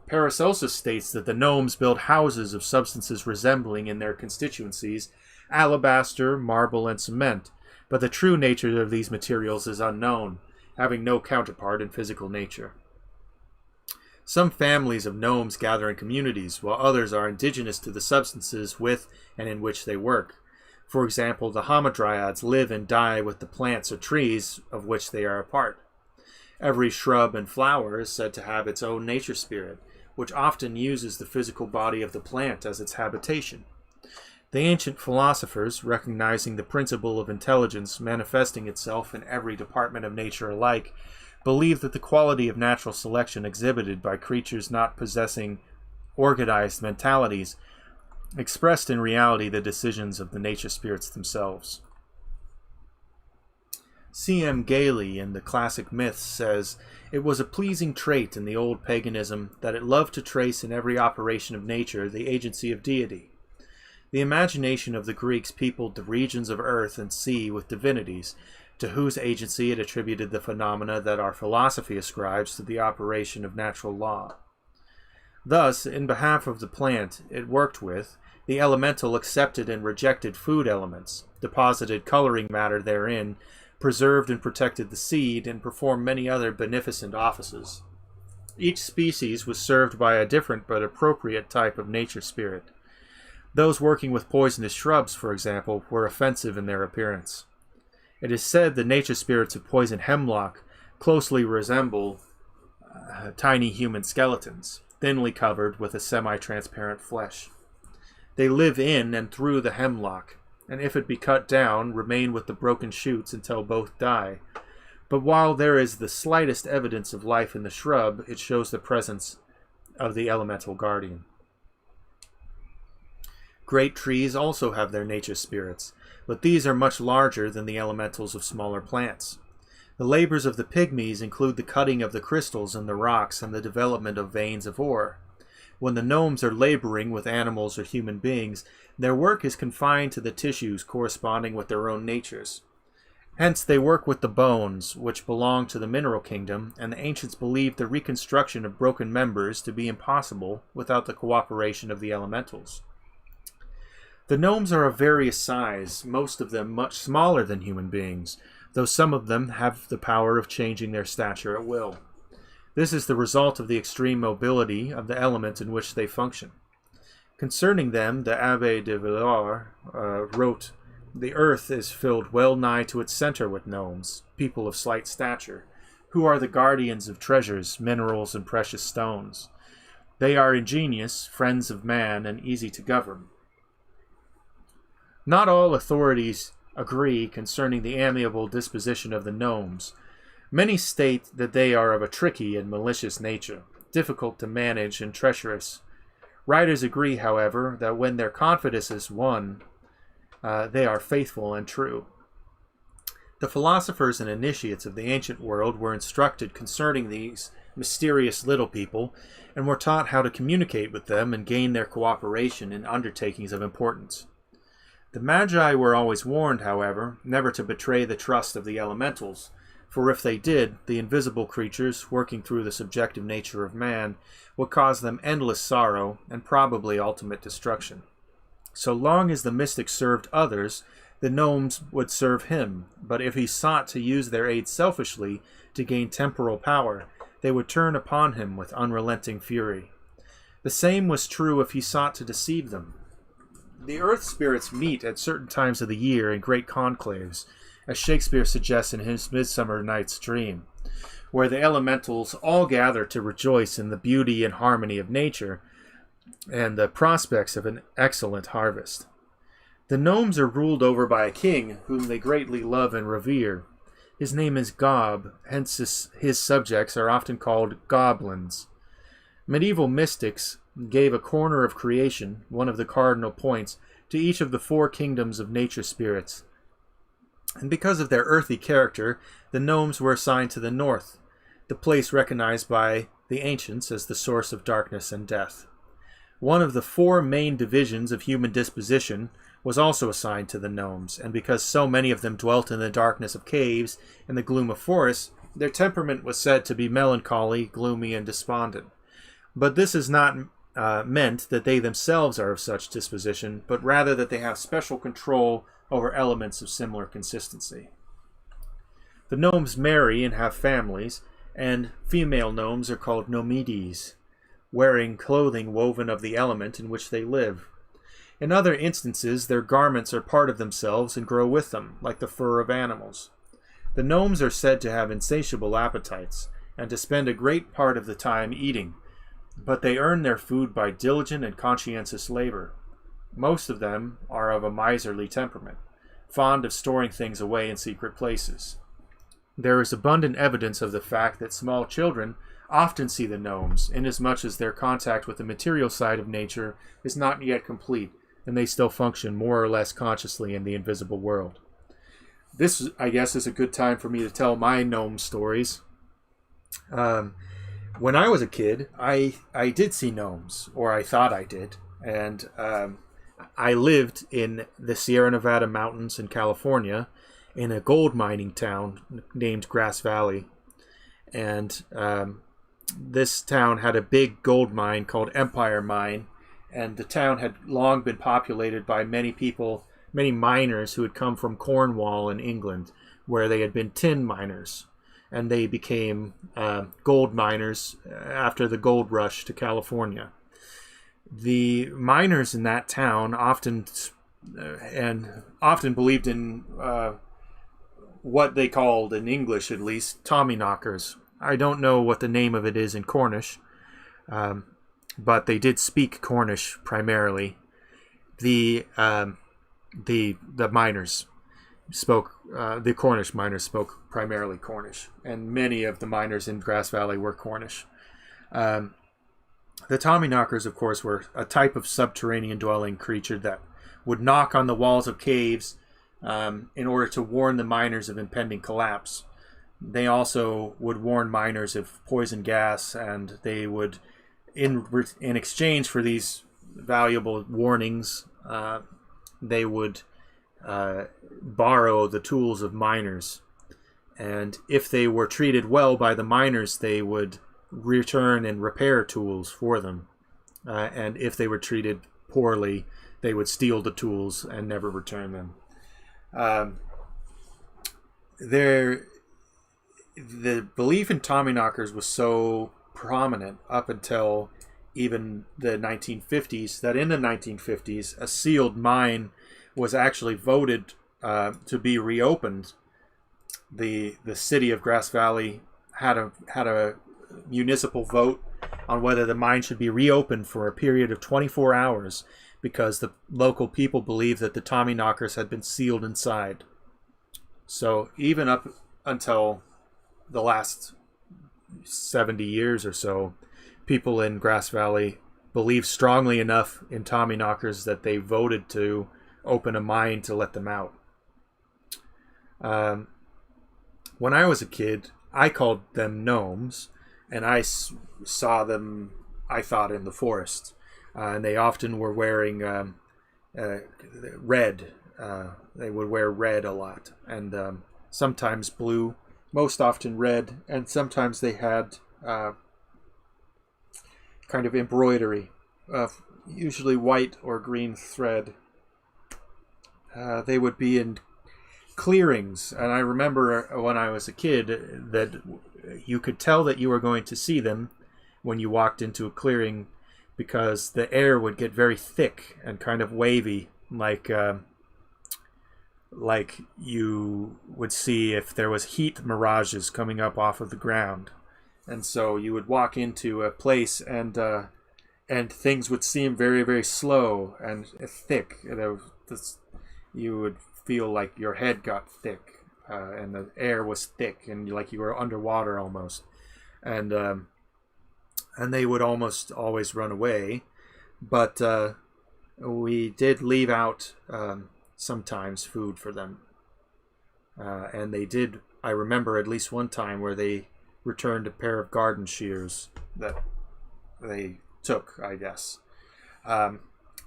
Paracelsus states that the gnomes build houses of substances resembling in their constituencies alabaster, marble, and cement, but the true nature of these materials is unknown, having no counterpart in physical nature. Some families of gnomes gather in communities, while others are indigenous to the substances with and in which they work. For example, the hamadryads live and die with the plants or trees of which they are a part. Every shrub and flower is said to have its own nature spirit, which often uses the physical body of the plant as its habitation. The ancient philosophers, recognizing the principle of intelligence manifesting itself in every department of nature alike, believed that the quality of natural selection exhibited by creatures not possessing organized mentalities expressed in reality the decisions of the nature spirits themselves. C.M. Gailey in the Classic Myths says, "It was a pleasing trait in the old paganism that it loved to trace in every operation of nature the agency of deity. The imagination of the Greeks peopled the regions of earth and sea with divinities, to whose agency it attributed the phenomena that our philosophy ascribes to the operation of natural law. Thus, in behalf of the plant it worked with, the elemental accepted and rejected food elements, deposited coloring matter therein, preserved and protected the seed, and performed many other beneficent offices. Each species was served by a different but appropriate type of nature spirit. Those working with poisonous shrubs, for example, were offensive in their appearance. It is said the nature spirits of poison hemlock closely resemble tiny human skeletons, thinly covered with a semi-transparent flesh. They live in and through the hemlock, and if it be cut down, remain with the broken shoots until both die. But while there is the slightest evidence of life in the shrub, it shows the presence of the elemental guardian. Great trees also have their nature spirits, but these are much larger than the elementals of smaller plants. The labors of the pygmies include the cutting of the crystals in the rocks and the development of veins of ore. When the gnomes are laboring with animals or human beings, their work is confined to the tissues corresponding with their own natures. Hence they work with the bones, which belong to the mineral kingdom, and the ancients believed the reconstruction of broken members to be impossible without the cooperation of the elementals. The gnomes are of various size, most of them much smaller than human beings, though some of them have the power of changing their stature at will. This is the result of the extreme mobility of the element in which they function. Concerning them, the Abbé de Villars wrote, "The earth is filled well nigh to its center with gnomes, people of slight stature, who are the guardians of treasures, minerals, and precious stones. They are ingenious, friends of man, and easy to govern." Not all authorities agree concerning the amiable disposition of the gnomes. Many state that they are of a tricky and malicious nature, difficult to manage and treacherous. Writers agree, however, that when their confidence is won, they are faithful and true. The philosophers and initiates of the ancient world were instructed concerning these mysterious little people, and were taught how to communicate with them and gain their cooperation in undertakings of importance. The Magi were always warned, however, never to betray the trust of the elementals, for if they did, the invisible creatures, working through the subjective nature of man, would cause them endless sorrow and probably ultimate destruction. So long as the mystic served others, the gnomes would serve him, but if he sought to use their aid selfishly to gain temporal power, they would turn upon him with unrelenting fury. The same was true if he sought to deceive them. The earth spirits meet at certain times of the year in great conclaves, as Shakespeare suggests in his Midsummer Night's Dream, where the elementals all gather to rejoice in the beauty and harmony of nature and the prospects of an excellent harvest. The gnomes are ruled over by a king whom they greatly love and revere. His name is Gob, hence his subjects are often called goblins. Medieval mystics gave a corner of creation, one of the cardinal points, to each of the four kingdoms of nature spirits. And because of their earthy character, the gnomes were assigned to the north, the place recognized by the ancients as the source of darkness and death. One of the four main divisions of human disposition was also assigned to the gnomes, and because so many of them dwelt in the darkness of caves and the gloom of forests, their temperament was said to be melancholy, gloomy, and despondent. But this is not meant that they themselves are of such disposition, but rather that they have special control over elements of similar consistency. The gnomes marry and have families, and female gnomes are called Nomides, wearing clothing woven of the element in which they live. In other instances, their garments are part of themselves and grow with them, like the fur of animals. The gnomes are said to have insatiable appetites, and to spend a great part of the time eating, but they earn their food by diligent and conscientious labor. Most of them are of a miserly temperament, fond of storing things away in secret places. There is abundant evidence of the fact that small children often see the gnomes, inasmuch as their contact with the material side of nature is not yet complete, and they still function more or less consciously in the invisible world. This, I guess, is a good time for me to tell my gnome stories. When I was a kid, I did see gnomes, or I thought I did, and I lived in the Sierra Nevada mountains in California in a gold mining town named Grass Valley. And this town had a big gold mine called Empire Mine, and the town had long been populated by many people, many miners who had come from Cornwall in England, where they had been tin miners, and they became gold miners after the gold rush to California. The miners in that town often believed in what they called, in English at least, Tommyknockers. I don't know what the name of it is in Cornish, but they did speak Cornish primarily. The miners spoke, the Cornish miners spoke primarily Cornish, and many of the miners in Grass Valley were Cornish. The Tommyknockers, of course, were a type of subterranean dwelling creature that would knock on the walls of caves in order to warn the miners of impending collapse. They also would warn miners of poison gas, and they would, in exchange for these valuable warnings, they would borrow the tools of miners. And if they were treated well by the miners, they would return and repair tools for them. And if they were treated poorly, they would steal the tools and never return them. The belief in Tommyknockers was so prominent up until even the 1950s that in the 1950s a sealed mine was actually voted to be reopened. The city of Grass Valley had a municipal vote on whether the mine should be reopened for a period of 24 hours because the local people believed that the Tommyknockers had been sealed inside. So even up until the last 70 years or so, people in Grass Valley believed strongly enough in Tommyknockers that they voted to open a mine to let them out. When I was a kid, I called them gnomes, and saw them, I thought, in the forest. And they often were wearing red. They would wear red a lot, and sometimes blue, most often red, and sometimes they had kind of embroidery, usually white or green thread. They would be in clearings, and I remember when I was a kid that you could tell that you were going to see them when you walked into a clearing, because the air would get very thick and kind of wavy, like you would see if there was heat mirages coming up off of the ground. And so you would walk into a place, and things would seem very, very slow and thick. You would feel like your head got thick, and the air was thick, and like you were underwater almost. And they would almost always run away. But we did leave out sometimes food for them. And they did, I remember at least one time where they returned a pair of garden shears that they took, I guess.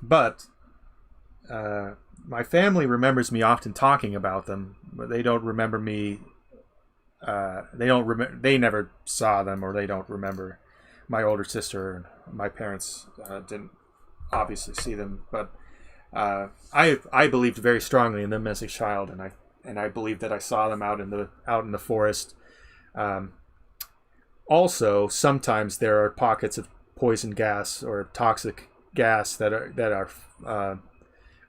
But my family remembers me often talking about them, but they don't remember me. They never saw them, or they don't remember. My older sister and my parents didn't obviously see them, but I believed very strongly in them as a child, and I believed that I saw them out in the forest. Also, sometimes there are pockets of poison gas or toxic gas that are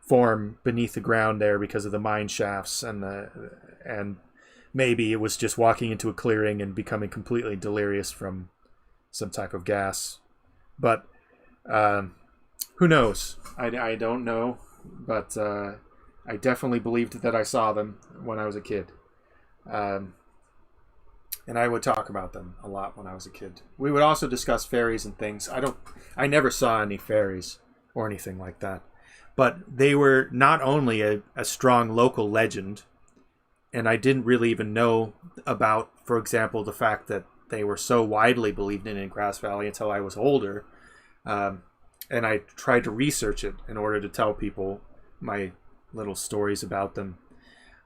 form beneath the ground there because of the mine shafts, and maybe it was just walking into a clearing and becoming completely delirious from some type of gas. But who knows? I don't know, but I definitely believed that I saw them when I was a kid. And I would talk about them a lot when I was a kid. We would also discuss fairies and things. I never saw any fairies or anything like that. But they were not only a strong local legend, and I didn't really even know about, for example, the fact that they were so widely believed in Grass Valley until I was older. And I tried to research it in order to tell people my little stories about them.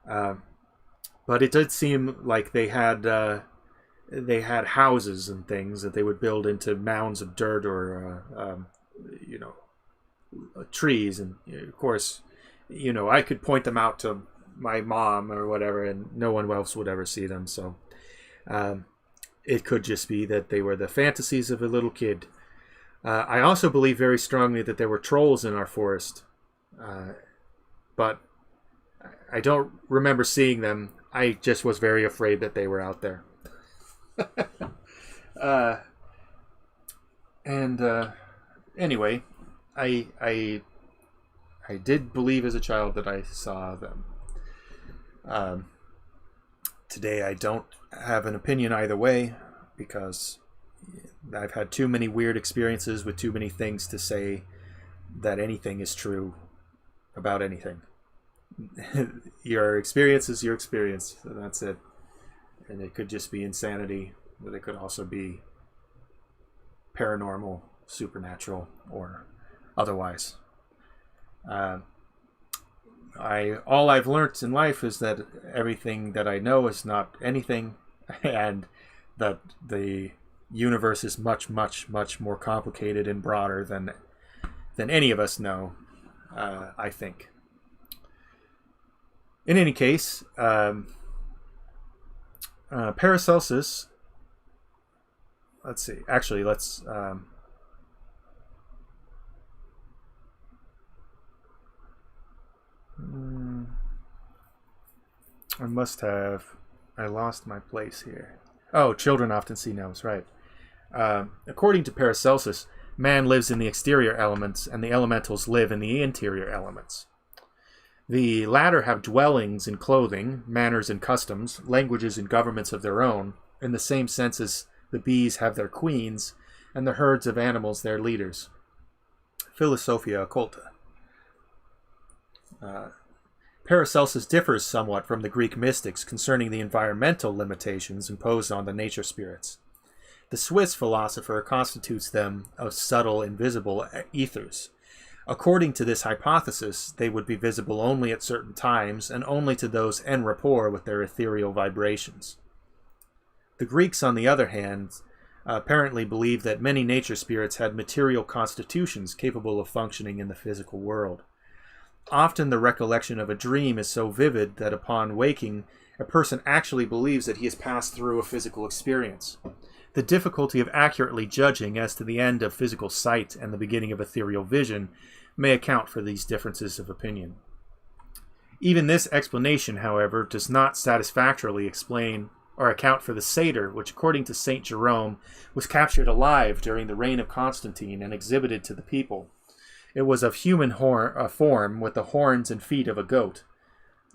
But it did seem like they had houses and things that they would build into mounds of dirt or trees, and of course, I could point them out to my mom or whatever, and no one else would ever see them. So it could just be that they were the fantasies of a little kid. I also believe very strongly that there were trolls in our forest, but I don't remember seeing them. I just was very afraid that they were out there. Anyway, I did believe as a child that I saw them. Today I don't have an opinion either way, because I've had too many weird experiences with too many things to say that anything is true about anything. Your experience is your experience, and that's it. And it could just be insanity, but it could also be paranormal, supernatural, or otherwise. All I've learnt in life is that everything that I know is not anything, and that the universe is much, much, much more complicated and broader than any of us know, I think. In any case, Paracelsus, let's see, actually, I lost my place here. Oh, children often see gnomes, right. According to Paracelsus, man lives in the exterior elements, and the elementals live in the interior elements. The latter have dwellings and clothing, manners and customs, languages and governments of their own, in the same sense as the bees have their queens, and the herds of animals their leaders. Philosophia Occulta. Paracelsus differs somewhat from the Greek mystics concerning the environmental limitations imposed on the nature spirits. The Swiss philosopher constitutes them of subtle, invisible ethers. According to this hypothesis, they would be visible only at certain times and only to those en rapport with their ethereal vibrations. The Greeks, on the other hand, apparently believed that many nature spirits had material constitutions capable of functioning in the physical world. Often the recollection of a dream is so vivid that upon waking, a person actually believes that he has passed through a physical experience. The difficulty of accurately judging as to the end of physical sight and the beginning of ethereal vision may account for these differences of opinion. Even this explanation, however, does not satisfactorily explain or account for the satyr, which, according to St. Jerome, was captured alive during the reign of Constantine and exhibited to the people. It was of human form, with the horns and feet of a goat.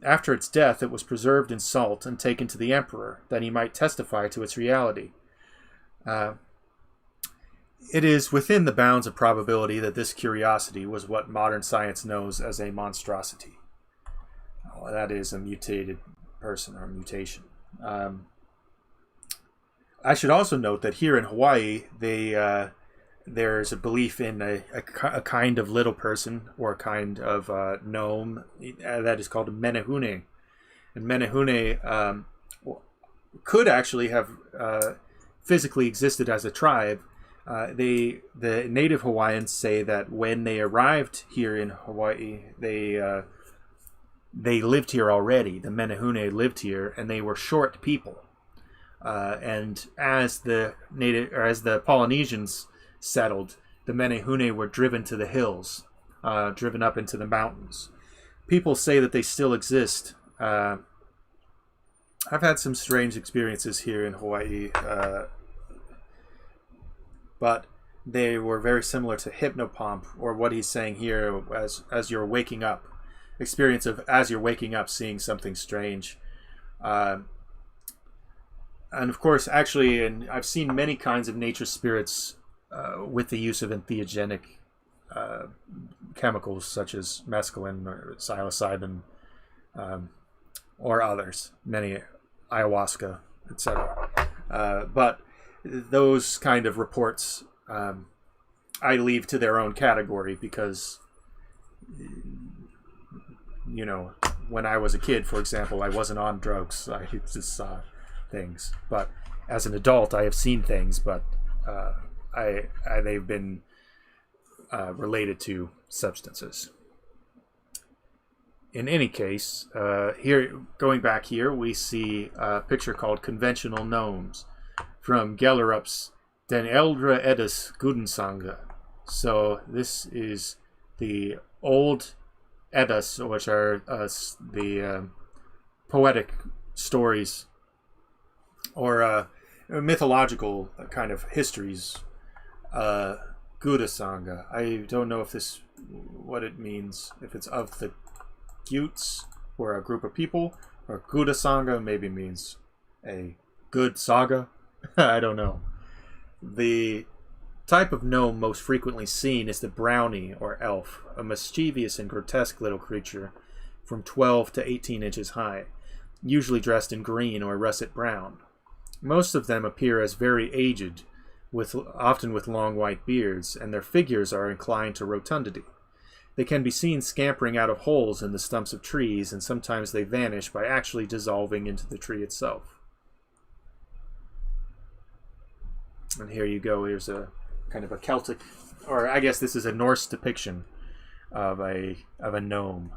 After its death, it was preserved in salt and taken to the emperor, that he might testify to its reality. It is within the bounds of probability that this curiosity was what modern science knows as a monstrosity. That is a mutated person or mutation. I should also note that here in Hawaii, there's a belief in a kind of little person or a kind of gnome that is called a menehune. And menehune could actually have physically existed as a tribe. The native Hawaiians say that when they arrived here in Hawaii, they lived here already. The menehune lived here, and they were short people. And as the Polynesians settled, the menehune were driven to the hills, driven up into the mountains. People say that they still exist. I've had some strange experiences here in Hawaii, but they were very similar to hypnopomp, or what he's saying here as you're waking up. Experience of as you're waking up seeing something strange. And of course, actually, and I've seen many kinds of nature spirits with the use of entheogenic chemicals such as mescaline or psilocybin or others, many ayahuasca, etc. But those kind of reports I leave to their own category because, you know, when I was a kid, for example, I wasn't on drugs. I just saw things. But as an adult, I have seen things, but they've been related to substances. In any case, here, going back here, we see a picture called Conventional Gnomes from Gellerup's Den Eldre Eddas Gudensanga. So this is the old Eddas, which are the poetic stories or mythological kind of histories. Gudasanga. I don't know if what it means, if it's of the Gutes, or a group of people, or Gudasanga maybe means a good saga. I don't know. The type of gnome most frequently seen is the brownie or elf, a mischievous and grotesque little creature from 12 to 18 inches high, usually dressed in green or russet brown. Most of them appear as very aged, often with long white beards, and their figures are inclined to rotundity. They can be seen scampering out of holes in the stumps of trees, and sometimes they vanish by actually dissolving into the tree itself. And here you go, here's a kind of a Celtic, or I guess this is a Norse depiction of a gnome.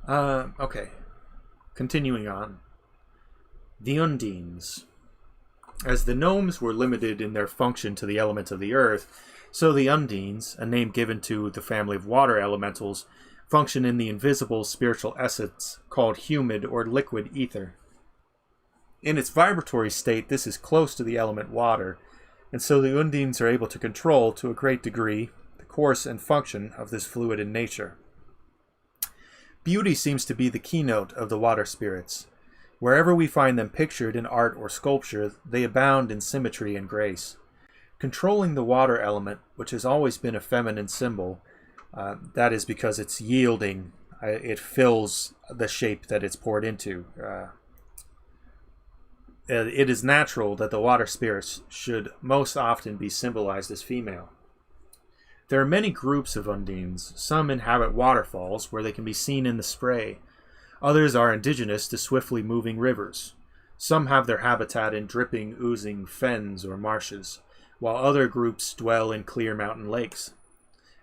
Okay. Continuing on. The Undines. As the gnomes were limited in their function to the elements of the earth, so the Undines, a name given to the family of water elementals, function in the invisible spiritual essence called humid or liquid ether. In its vibratory state, this is close to the element water, and so the Undines are able to control, to a great degree, the course and function of this fluid in nature. Beauty seems to be the keynote of the water spirits. Wherever we find them pictured in art or sculpture, they abound in symmetry and grace. Controlling the water element, which has always been a feminine symbol, that is because it's yielding, it fills the shape that it's poured into. It is natural that the water spirits should most often be symbolized as female. There are many groups of Undines. Some inhabit waterfalls where they can be seen in the spray. Others are indigenous to swiftly moving rivers. Some have their habitat in dripping, oozing fens or marshes, while other groups dwell in clear mountain lakes.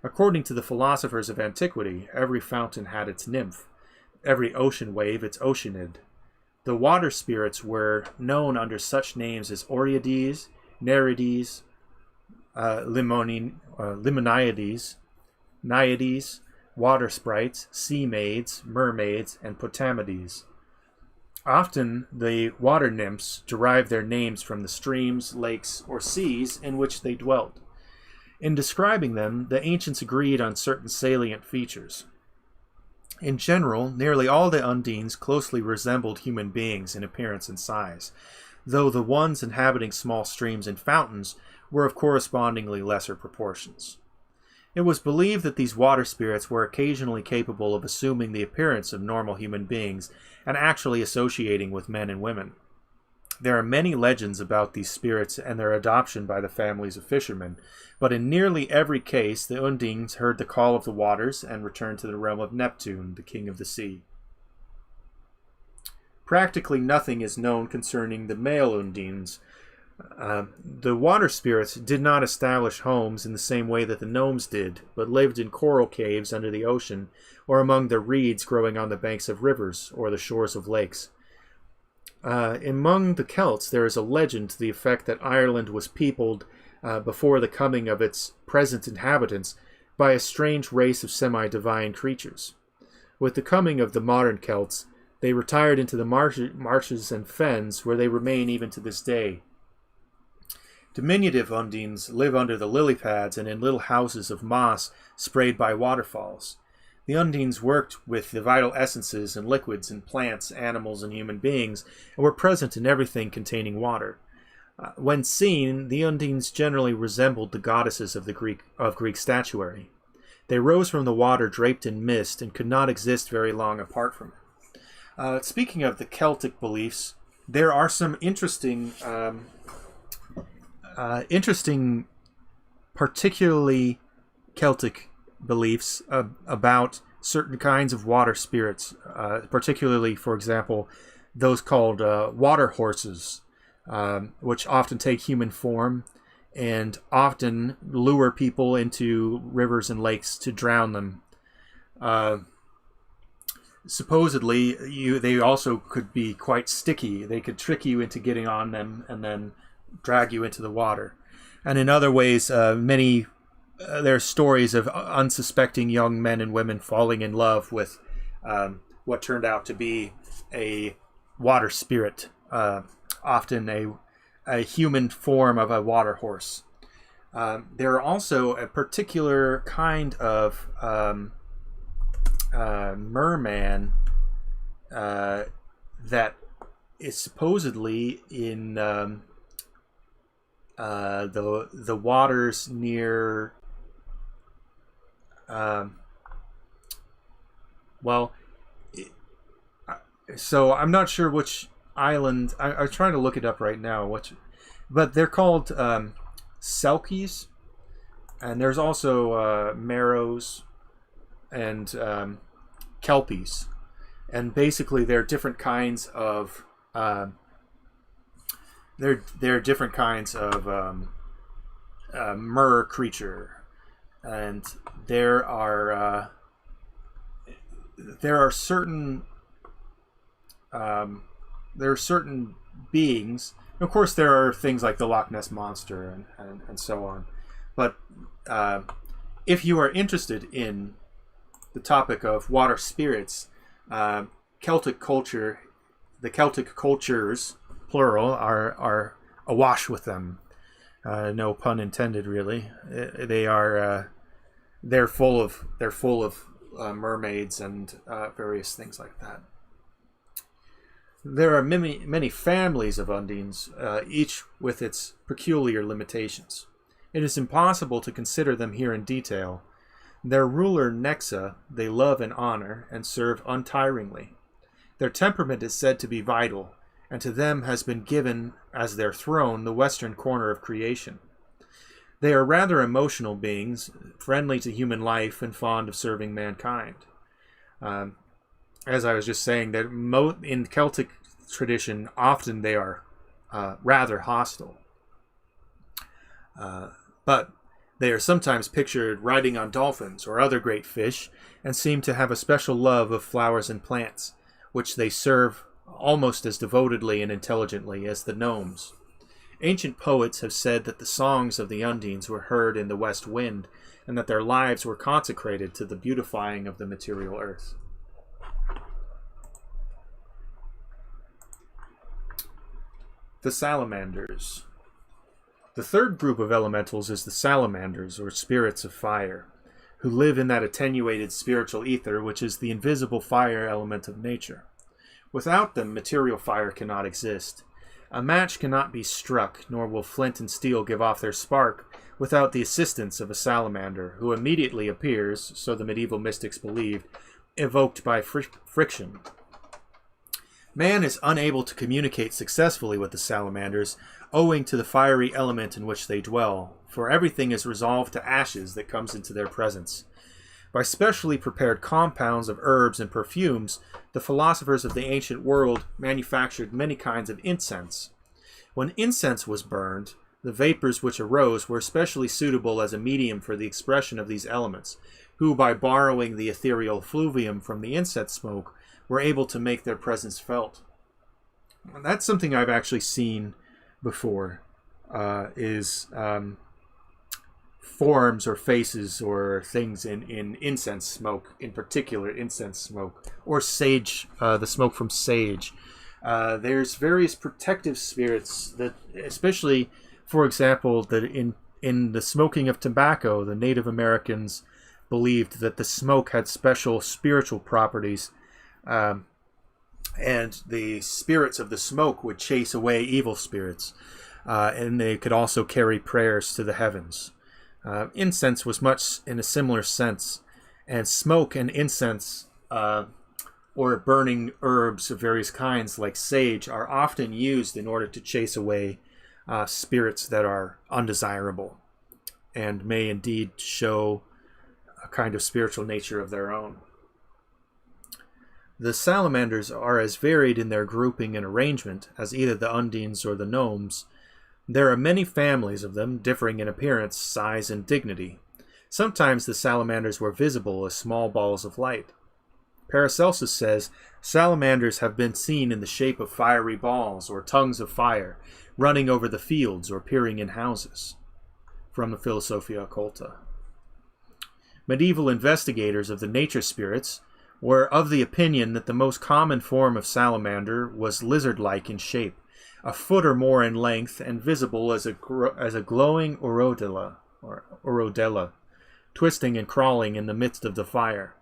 According to the philosophers of antiquity, every fountain had its nymph, every ocean wave its oceanid. The water spirits were known under such names as Oreades, Nereides, Limoniades, Naiades, water sprites, sea maids, mermaids, and potamides. Often the water nymphs derived their names from the streams, lakes, or seas in which they dwelt. In describing them, the ancients agreed on certain salient features. In general, nearly all the Undines closely resembled human beings in appearance and size, though the ones inhabiting small streams and fountains were of correspondingly lesser proportions. It was believed that these water spirits were occasionally capable of assuming the appearance of normal human beings and actually associating with men and women. There are many legends about these spirits and their adoption by the families of fishermen, but in nearly every case the Undines heard the call of the waters and returned to the realm of Neptune, the king of the sea. Practically nothing is known concerning the male Undines. The water spirits did not establish homes in the same way that the Gnomes did, but lived in coral caves under the ocean or among the reeds growing on the banks of rivers or the shores of lakes. Among the Celts, there is a legend to the effect that Ireland was peopled before the coming of its present inhabitants by a strange race of semi-divine creatures. With the coming of the modern Celts, they retired into the marshes and fens, where they remain even to this day. Diminutive Undines live under the lily pads and in little houses of moss sprayed by waterfalls. The Undines worked with the vital essences and liquids in plants, animals, and human beings, and were present in everything containing water. When seen, the Undines generally resembled the goddesses of Greek statuary. They rose from the water draped in mist and could not exist very long apart from it. Speaking of the Celtic beliefs, there are some interesting, particularly Celtic beliefs about certain kinds of water spirits, particularly, for example, those called water horses, which often take human form and often lure people into rivers and lakes to drown them. Supposedly, they also could be quite sticky. They could trick you into getting on them and then drag you into the water. And in other ways, there are stories of unsuspecting young men and women falling in love with what turned out to be a water spirit, often a human form of a water horse. There are also a particular kind of merman that is supposedly in the waters near so I'm not sure which island. I'm trying to look it up right now. But they're called Selkies, and there's also Marrows and Kelpies, and basically they're different kinds of mer creature. And there are certain beings. Of course, there are things like the Loch Ness Monster and so on. But if you are interested in the topic of water spirits, Celtic culture, the Celtic cultures, plural, are awash with them. No pun intended, really. They're full of mermaids and various things like that. There are many families of Undines, each with its peculiar limitations. It is impossible to consider them here in detail. Their ruler Nexa they love and honor and serve untiringly. Their temperament is said to be vital, and to them has been given as their throne the western corner of creation. They are rather emotional beings, friendly to human life and fond of serving mankind. As I was just saying, that in Celtic tradition, often they are rather hostile. But they are sometimes pictured riding on dolphins or other great fish, and seem to have a special love of flowers and plants, which they serve almost as devotedly and intelligently as the gnomes. Ancient poets have said that the songs of the Undines were heard in the west wind, and that their lives were consecrated to the beautifying of the material earth. The Salamanders. The third group of elementals is the Salamanders, or spirits of fire, who live in that attenuated spiritual ether which is the invisible fire element of nature. Without them, material fire cannot exist. A match cannot be struck, nor will flint and steel give off their spark, without the assistance of a salamander, who immediately appears, so the medieval mystics believed, evoked by friction. Man is unable to communicate successfully with the salamanders, owing to the fiery element in which they dwell, for everything is resolved to ashes that comes into their presence. By specially prepared compounds of herbs and perfumes, the philosophers of the ancient world manufactured many kinds of incense. When incense was burned, the vapors which arose were especially suitable as a medium for the expression of these elements, who, by borrowing the ethereal fluvium from the incense smoke, were able to make their presence felt. And that's something I've actually seen before, is forms or faces or things in incense smoke, in particular incense smoke, or sage, the smoke from sage. There's various protective spirits that, especially, for example, that in the smoking of tobacco, the Native Americans believed that the smoke had special spiritual properties, and the spirits of the smoke would chase away evil spirits, and they could also carry prayers to the heavens. Incense was much in a similar sense, and smoke and incense, or burning herbs of various kinds like sage, are often used in order to chase away spirits that are undesirable and may indeed show a kind of spiritual nature of their own. The salamanders are as varied in their grouping and arrangement as either the Undines or the Gnomes. There are many families of them, differing in appearance, size, and dignity. Sometimes the salamanders were visible as small balls of light. Paracelsus says, salamanders have been seen in the shape of fiery balls or tongues of fire, running over the fields or peering in houses. From the Philosophia Occulta. Medieval investigators of the nature spirits were of the opinion that the most common form of salamander was lizard-like in shape, a foot or more in length, and visible as a glowing orodella, twisting and crawling in the midst of the fire.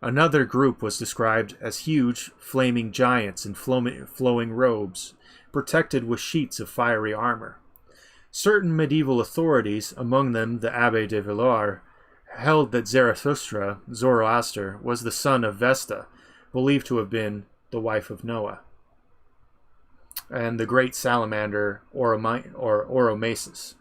Another group was described as huge, flaming giants in flowing robes, protected with sheets of fiery armor. Certain medieval authorities, among them the Abbé de Villars, held that Zarathustra, Zoroaster, was the son of Vesta, believed to have been the wife of Noah, and the great salamander Oromasis.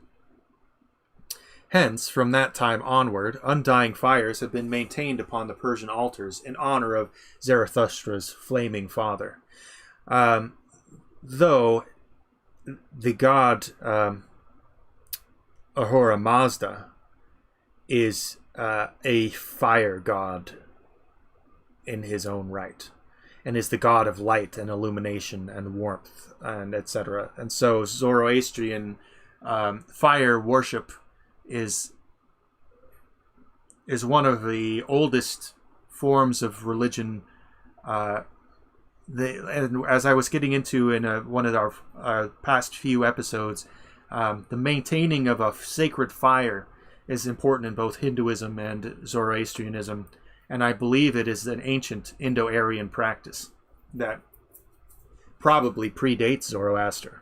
Hence, from that time onward, undying fires have been maintained upon the Persian altars in honor of Zarathustra's flaming father. Though the god Ahura Mazda is a fire god in his own right, and is the god of light and illumination and warmth and etc. And so Zoroastrian fire worship is one of the oldest forms of religion. And as I was getting into in one of our past few episodes, the maintaining of a sacred fire is important in both Hinduism and Zoroastrianism, and I believe it is an ancient Indo-Aryan practice that probably predates Zoroaster.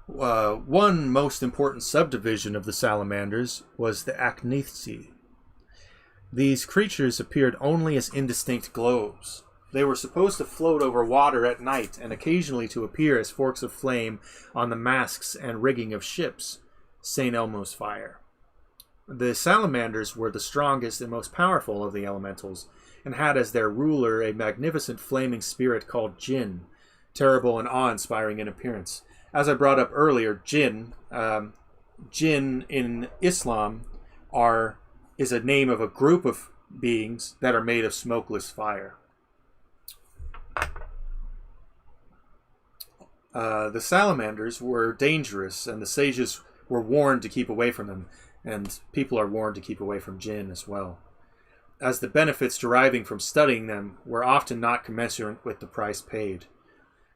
One most important subdivision of the Salamanders was the Achnithsi. These creatures appeared only as indistinct globes. They were supposed to float over water at night and occasionally to appear as forks of flame on the masts and rigging of ships, St. Elmo's fire. The Salamanders were the strongest and most powerful of the elementals, and had as their ruler a magnificent flaming spirit called Jinn, terrible and awe-inspiring in appearance. As I brought up earlier, Jinn in Islam is a name of a group of beings that are made of smokeless fire. The Salamanders were dangerous, and the sages were warned to keep away from them, and people are warned to keep away from Jinn as well, as the benefits deriving from studying them were often not commensurate with the price paid.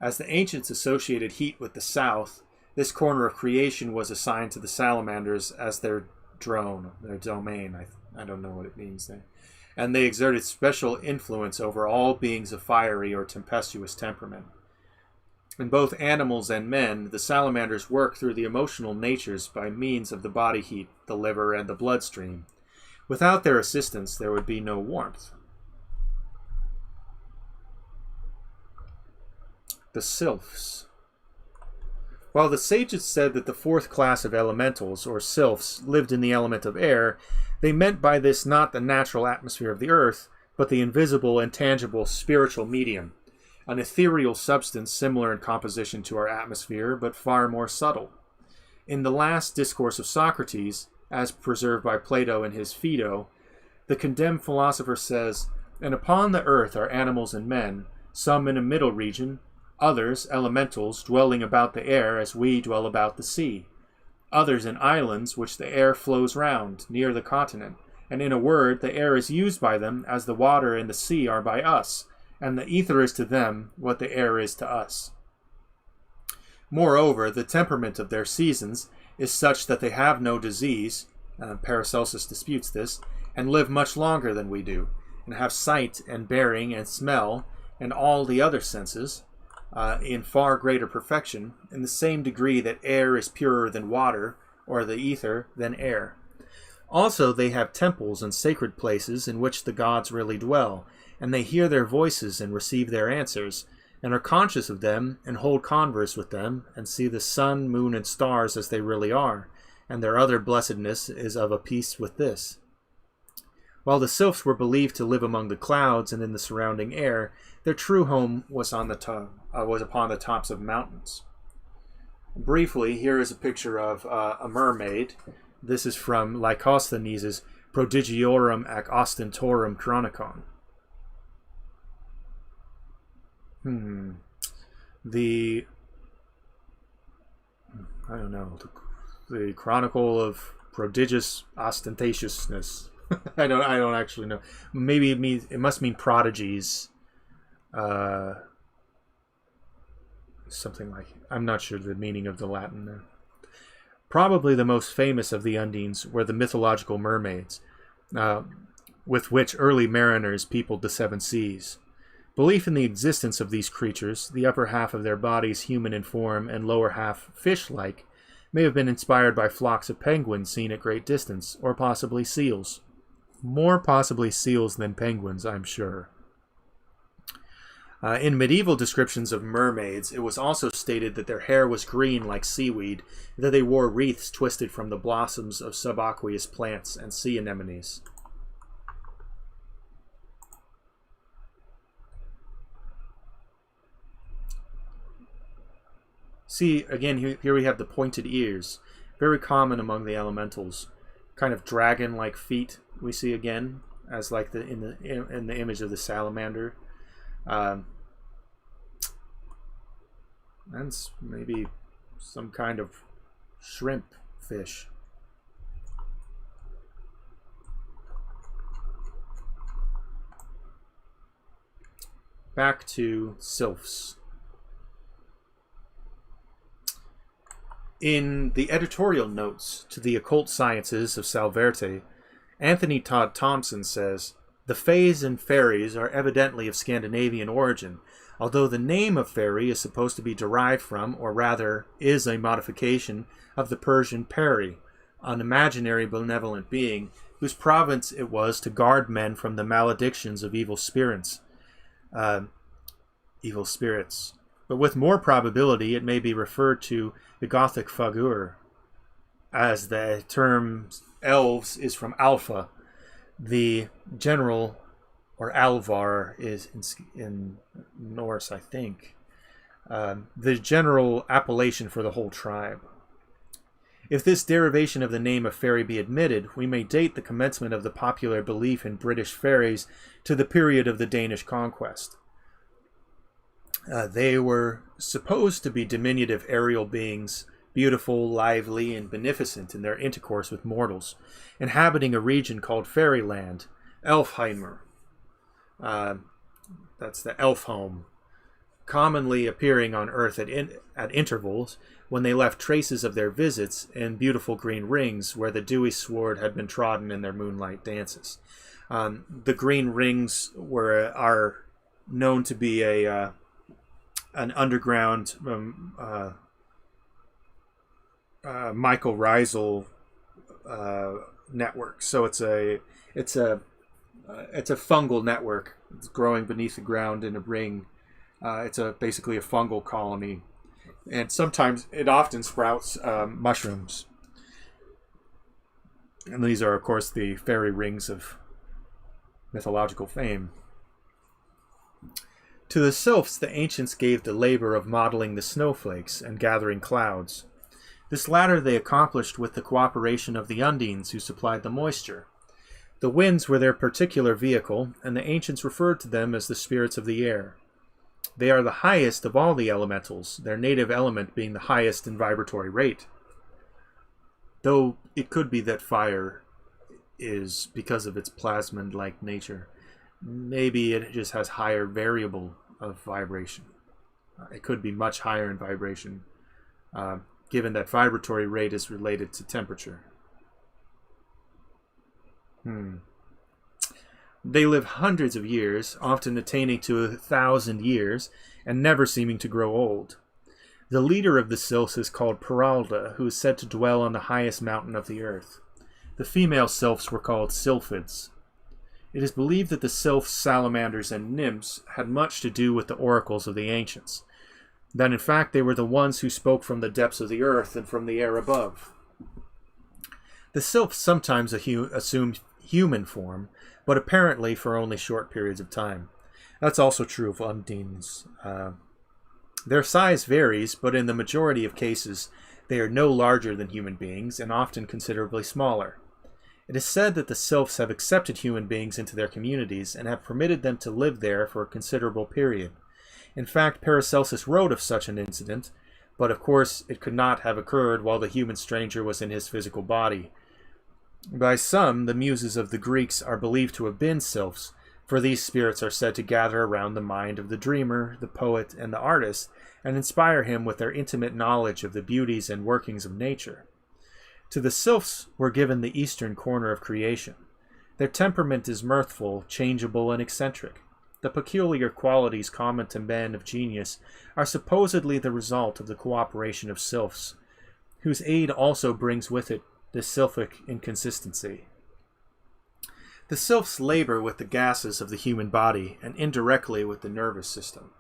As the ancients associated heat with the south, this corner of creation was assigned to the Salamanders as their domain. I don't know what it means there. And they exerted special influence over all beings of fiery or tempestuous temperament. In both animals and men, the salamanders work through the emotional natures by means of the body heat, the liver, and the bloodstream. Without their assistance, there would be no warmth. The Sylphs. While the sages said that the fourth class of elementals, or Sylphs, lived in the element of air, they meant by this not the natural atmosphere of the earth, but the invisible, intangible, spiritual medium, an ethereal substance similar in composition to our atmosphere, but far more subtle. In the last discourse of Socrates, as preserved by Plato in his Phaedo, the condemned philosopher says, "And upon the earth are animals and men, some in a middle region, others, elementals, dwelling about the air as we dwell about the sea, others in islands which the air flows round, near the continent, and in a word, the air is used by them as the water and the sea are by us, and the ether is to them what the air is to us. Moreover, the temperament of their seasons is such that they have no disease," Paracelsus disputes this, "and live much longer than we do, and have sight and bearing and smell and all the other senses, in far greater perfection, in the same degree that air is purer than water, or the ether than air. Also they have temples and sacred places in which the gods really dwell, and they hear their voices and receive their answers, and are conscious of them, and hold converse with them, and see the sun, moon, and stars as they really are, and their other blessedness is of a piece with this. While the Sylphs were believed to live among the clouds and in the surrounding air, their true home was upon the tops of mountains. Briefly, here is a picture of a mermaid. This is from Lycosthenes' Prodigiorum ac Ostentorum Chronicon. The Chronicle of Prodigious Ostentatiousness. I don't actually know. Maybe it must mean prodigies. Something like, I'm not sure the meaning of the Latin there. Probably the most famous of the Undines were the mythological mermaids, with which early mariners peopled the seven seas. Belief in the existence of these creatures, the upper half of their bodies human in form and lower half fish-like, may have been inspired by flocks of penguins seen at great distance, or possibly seals. More possibly seals than penguins, I'm sure. In medieval descriptions of mermaids, it was also stated that their hair was green like seaweed, and that they wore wreaths twisted from the blossoms of subaqueous plants and sea anemones. See, again, here we have the pointed ears, very common among the elementals. Kind of dragon-like feet we see again, as like in the image of the salamander. And maybe some kind of shrimp fish. Back to Sylphs. In the editorial notes to the Occult Sciences of Salverte, Anthony Todd Thompson says, "The fays and fairies are evidently of Scandinavian origin, although the name of fairy is supposed to be derived from, or rather is a modification of the Persian peri, an imaginary benevolent being whose province it was to guard men from the maledictions of evil spirits. But with more probability, it may be referred to the Gothic fagur, as the term elves is from alpha. The general, or alvar, is in Norse, I think, the general appellation for the whole tribe. If this derivation of the name of fairy be admitted, we may date the commencement of the popular belief in British fairies to the period of the Danish conquest. They were supposed to be diminutive aerial beings, beautiful, lively, and beneficent in their intercourse with mortals, inhabiting a region called Fairyland, Elfheimer. That's the elf home, commonly appearing on Earth at intervals when they left traces of their visits in beautiful green rings where the dewy sward had been trodden in their moonlight dances. The green rings are known to be an underground mycorrhizal network. So it's a fungal network. It's growing beneath the ground in a ring. It's basically a fungal colony, and it often sprouts mushrooms. And these are, of course, the fairy rings of mythological fame. To the Sylphs, the ancients gave the labor of modeling the snowflakes and gathering clouds. This latter they accomplished with the cooperation of the Undines, who supplied the moisture. The winds were their particular vehicle, and the ancients referred to them as the spirits of the air. They are the highest of all the elementals, their native element being the highest in vibratory rate. Though it could be that fire is, because of its plasmid-like nature, maybe it just has higher variable of vibration. It could be much higher in vibration, given that vibratory rate is related to temperature. They live hundreds of years, often attaining to 1,000 years, and never seeming to grow old. The leader of the Sylphs is called Peralda, who is said to dwell on the highest mountain of the earth. The female Sylphs were called Sylphids. It is believed that the Sylphs, Salamanders, and Nymphs had much to do with the oracles of the ancients, that in fact they were the ones who spoke from the depths of the earth and from the air above. The Sylphs sometimes assume human form, but apparently for only short periods of time. That's also true of Undines. Their size varies, but in the majority of cases they are no larger than human beings and often considerably smaller. It is said that the Sylphs have accepted human beings into their communities and have permitted them to live there for a considerable period. In fact, Paracelsus wrote of such an incident, but of course it could not have occurred while the human stranger was in his physical body. By some, the muses of the Greeks are believed to have been Sylphs, for these spirits are said to gather around the mind of the dreamer, the poet, and the artist, and inspire him with their intimate knowledge of the beauties and workings of nature. To the Sylphs were given the eastern corner of creation. Their temperament is mirthful, changeable, and eccentric. The peculiar qualities common to men of genius are supposedly the result of the cooperation of Sylphs, whose aid also brings with it the Sylphic inconsistency. The Sylphs labor with the gases of the human body and indirectly with the nervous system,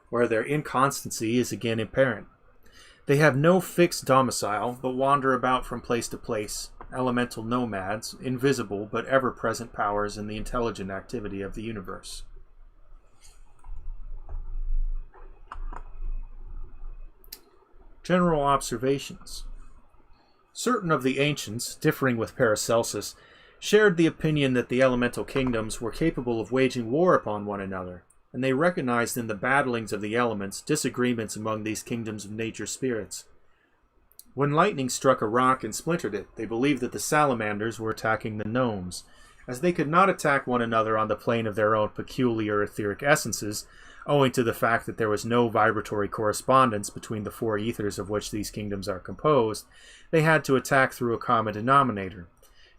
where their inconstancy is again apparent. They have no fixed domicile, but wander about from place to place, elemental nomads, invisible but ever-present powers in the intelligent activity of the universe. General observations. Certain of the ancients, differing with Paracelsus, shared the opinion that the elemental kingdoms were capable of waging war upon one another, and they recognized in the battlings of the elements disagreements among these kingdoms of nature spirits. When lightning struck a rock and splintered it, they believed that the Salamanders were attacking the Gnomes, as they could not attack one another on the plane of their own peculiar etheric essences, owing to the fact that there was no vibratory correspondence between the four ethers of which these kingdoms are composed. They had to attack through a common denominator,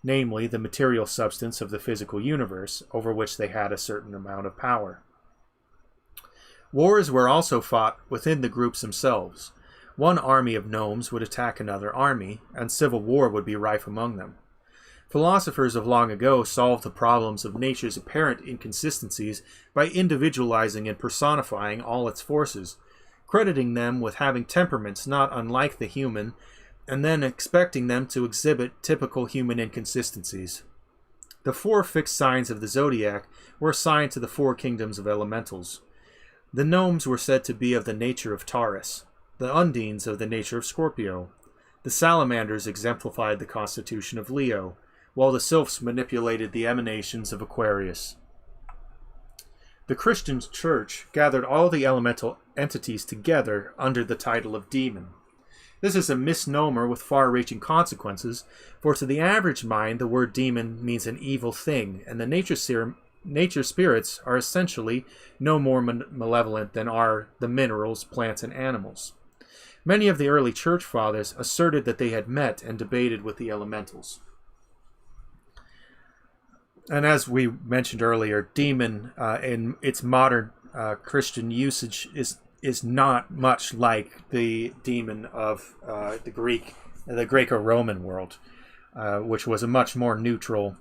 namely the material substance of the physical universe, over which they had a certain amount of power. Wars were also fought within the groups themselves. One army of gnomes would attack another army, and civil war would be rife among them. Philosophers of long ago solved the problems of nature's apparent inconsistencies by individualizing and personifying all its forces, crediting them with having temperaments not unlike the human, and then expecting them to exhibit typical human inconsistencies. The 4 fixed signs of the zodiac were assigned to the 4 kingdoms of elementals. The gnomes were said to be of the nature of Taurus, the Undines of the nature of Scorpio. The Salamanders exemplified the constitution of Leo, while the Sylphs manipulated the emanations of Aquarius. The Christian church gathered all the elemental entities together under the title of demon. This is a misnomer with far-reaching consequences, for to the average mind the word demon means an evil thing, and the nature spirits are essentially no more malevolent than are the minerals, plants, and animals. Many of the early church fathers asserted that they had met and debated with the elementals. And as we mentioned earlier, demon in its modern Christian usage is not much like the demon of the Greco-Roman world, which was a much more neutral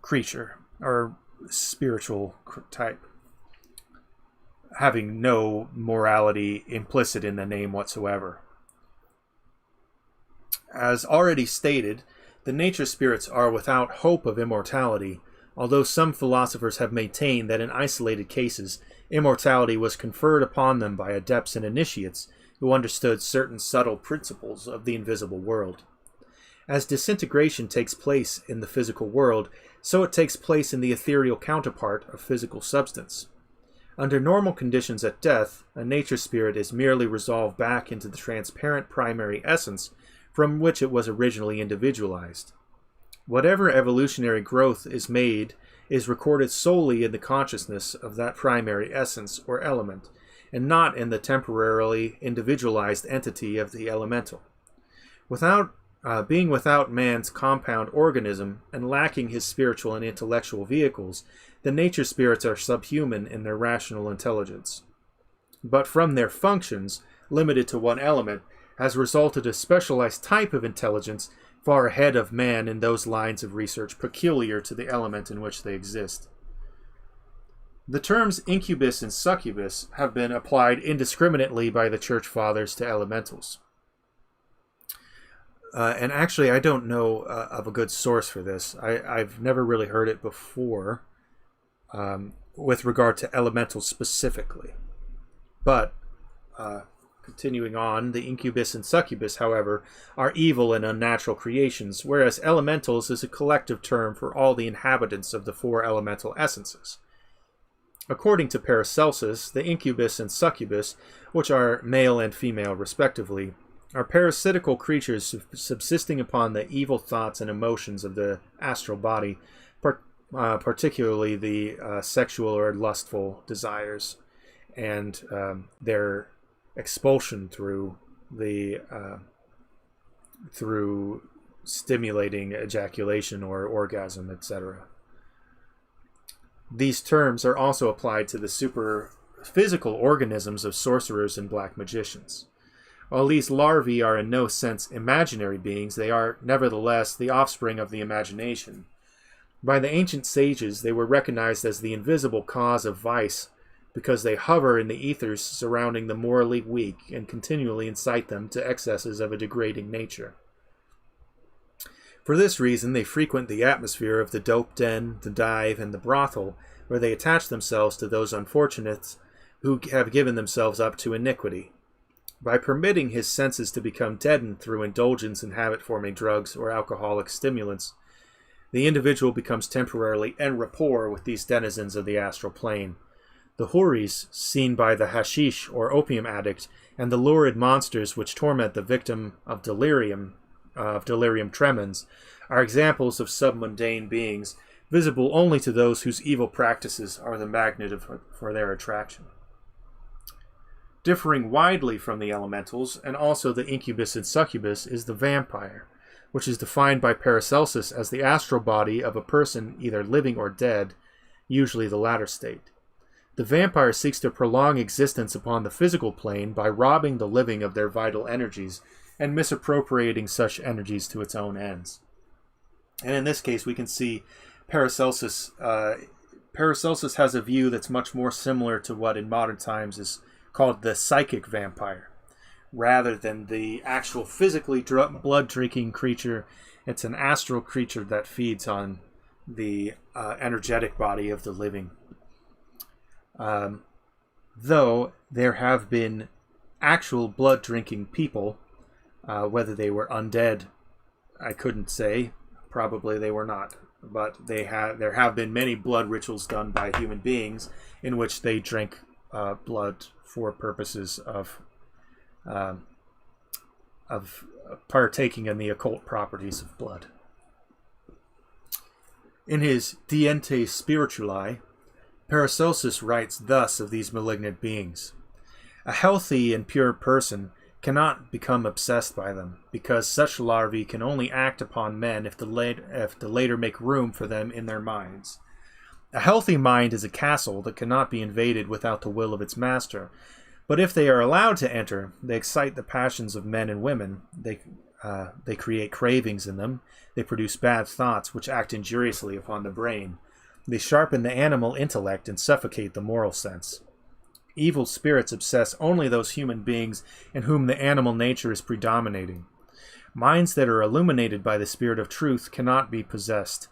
creature or spiritual type, having no morality implicit in the name whatsoever. As already stated, the nature spirits are without hope of immortality, although some philosophers have maintained that in isolated cases, immortality was conferred upon them by adepts and initiates who understood certain subtle principles of the invisible world. As disintegration takes place in the physical world, so it takes place in the ethereal counterpart of physical substance. Under normal conditions at death, a nature spirit is merely resolved back into the transparent primary essence from which it was originally individualized. Whatever evolutionary growth is made is recorded solely in the consciousness of that primary essence or element, and not in the temporarily individualized entity of the elemental. Being without man's compound organism and lacking his spiritual and intellectual vehicles, the nature spirits are subhuman in their rational intelligence. But from their functions, limited to one element, has resulted a specialized type of intelligence far ahead of man in those lines of research peculiar to the element in which they exist. The terms incubus and succubus have been applied indiscriminately by the Church Fathers to elementals. And actually, I don't know of a good source for this. I've never really heard it before with regard to elementals specifically. But continuing on, the incubus and succubus, however, are evil and unnatural creations, whereas elementals is a collective term for all the inhabitants of the 4 elemental essences. According to Paracelsus, the incubus and succubus, which are male and female respectively, are parasitical creatures subsisting upon the evil thoughts and emotions of the astral body, particularly the sexual or lustful desires, and their expulsion through stimulating ejaculation or orgasm, etc. These terms are also applied to the superphysical organisms of sorcerers and black magicians. While these larvae are in no sense imaginary beings, they are nevertheless the offspring of the imagination. By the ancient sages, they were recognized as the invisible cause of vice, because they hover in the ethers surrounding the morally weak and continually incite them to excesses of a degrading nature. For this reason, they frequent the atmosphere of the dope den, the dive, and the brothel, where they attach themselves to those unfortunates who have given themselves up to iniquity. By permitting his senses to become deadened through indulgence in habit-forming drugs or alcoholic stimulants, the individual becomes temporarily en rapport with these denizens of the astral plane. The houris seen by the hashish or opium addict, and the lurid monsters which torment the victim of delirium tremens, are examples of submundane beings, visible only to those whose evil practices are the magnet for their attraction. Differing widely from the elementals, and also the incubus and succubus, is the vampire, which is defined by Paracelsus as the astral body of a person either living or dead, usually the latter state. The vampire seeks to prolong existence upon the physical plane by robbing the living of their vital energies and misappropriating such energies to its own ends. And in this case, we can see Paracelsus. Paracelsus has a view that's much more similar to what in modern times is called the psychic vampire. Rather than the actual physically blood-drinking creature, it's an astral creature that feeds on the energetic body of the living. Though there have been actual blood-drinking people, whether they were undead, I couldn't say. Probably they were not. But there have been many blood rituals done by human beings in which they drink blood for purposes of partaking in the occult properties of blood. In his De Ente Spirituali, Paracelsus writes thus of these malignant beings: a healthy and pure person cannot become obsessed by them, because such larvae can only act upon men if the later make room for them in their minds. A healthy mind is a castle that cannot be invaded without the will of its master, but if they are allowed to enter, they excite the passions of men and women. They create cravings in them. They produce bad thoughts which act injuriously upon the brain. They sharpen the animal intellect and suffocate the moral sense. Evil spirits obsess only those human beings in whom the animal nature is predominating. Minds that are illuminated by the spirit of truth cannot be possessed.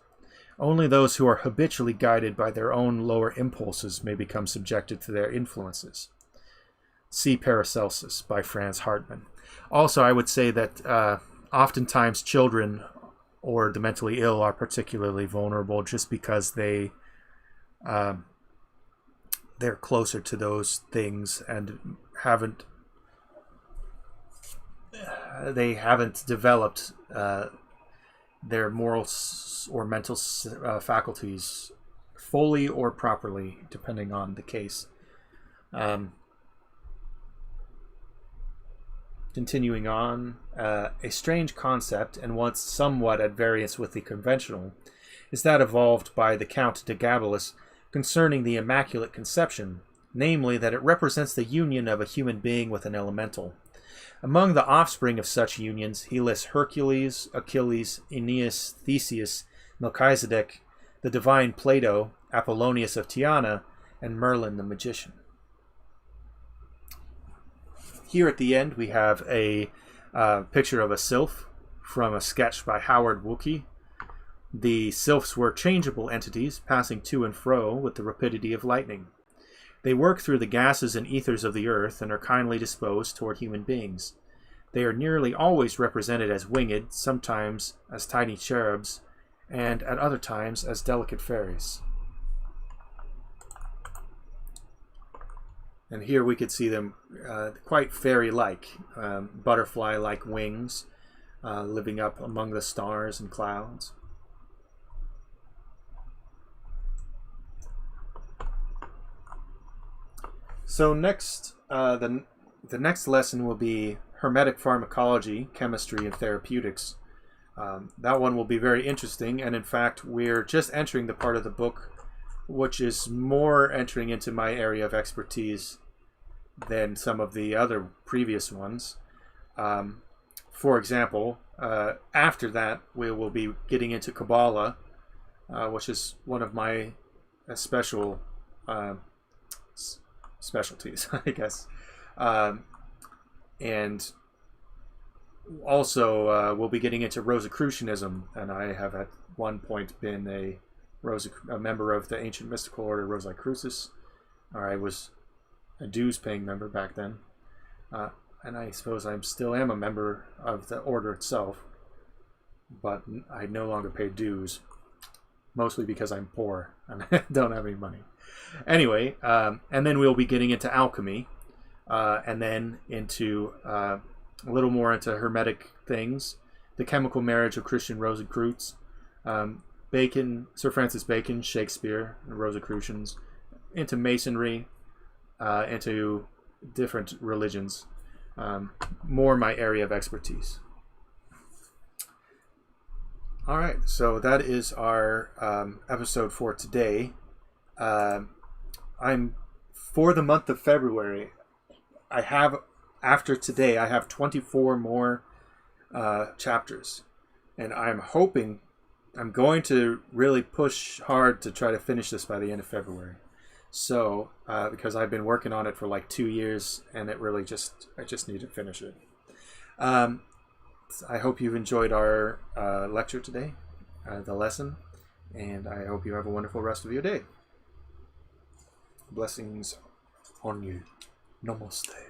Only those who are habitually guided by their own lower impulses may become subjected to their influences. See Paracelsus by Franz Hartmann. Also, I would say that oftentimes children or the mentally ill are particularly vulnerable just because they're closer to those things and haven't developed their moral or mental faculties fully or properly, depending on the case. Continuing on, a strange concept, and once somewhat at variance with the conventional, is that evolved by the Count de Gabalus concerning the Immaculate Conception, namely that it represents the union of a human being with an elemental. Among the offspring of such unions, he lists Hercules, Achilles, Aeneas, Theseus, Melchizedek, the divine Plato, Apollonius of Tyana, and Merlin the magician. Here at the end, we have a picture of a sylph from a sketch by Howard Woolke. The sylphs were changeable entities, passing to and fro with the rapidity of lightning. They work through the gases and ethers of the earth and are kindly disposed toward human beings. They are nearly always represented as winged, sometimes as tiny cherubs, and at other times as delicate fairies. And here we could see them quite fairy-like, butterfly-like wings, living up among the stars and clouds. So next, the next lesson will be hermetic pharmacology, chemistry, and therapeutics. That one will be very interesting, and in fact, we're just entering the part of the book which is more entering into my area of expertise than some of the other previous ones. For example, after that, we will be getting into Kabbalah, which is one of my special specialties, I guess. And also, we'll be getting into Rosicrucianism, and I have at one point been a member of the ancient mystical order Rosicrucis, or I was a dues-paying member back then, and I suppose I still am a member of the order itself, but I no longer pay dues, mostly because I'm poor and I don't have any money. Anyway, and then we'll be getting into alchemy, and then into a little more into Hermetic things, the chemical marriage of Christian Rosicrucians, Bacon, Sir Francis Bacon, Shakespeare, and Rosicrucians, into Masonry, into different religions. More my area of expertise. All right, so that is our episode for today. I'm for the month of February, I have, after today, I have 24 more chapters. And I'm going to really push hard to try to finish this by the end of February. So, because I've been working on it for like 2 years, and I just need to finish it. I hope you've enjoyed our lecture today, the lesson, and I hope you have a wonderful rest of your day. Blessings on you. Namaste.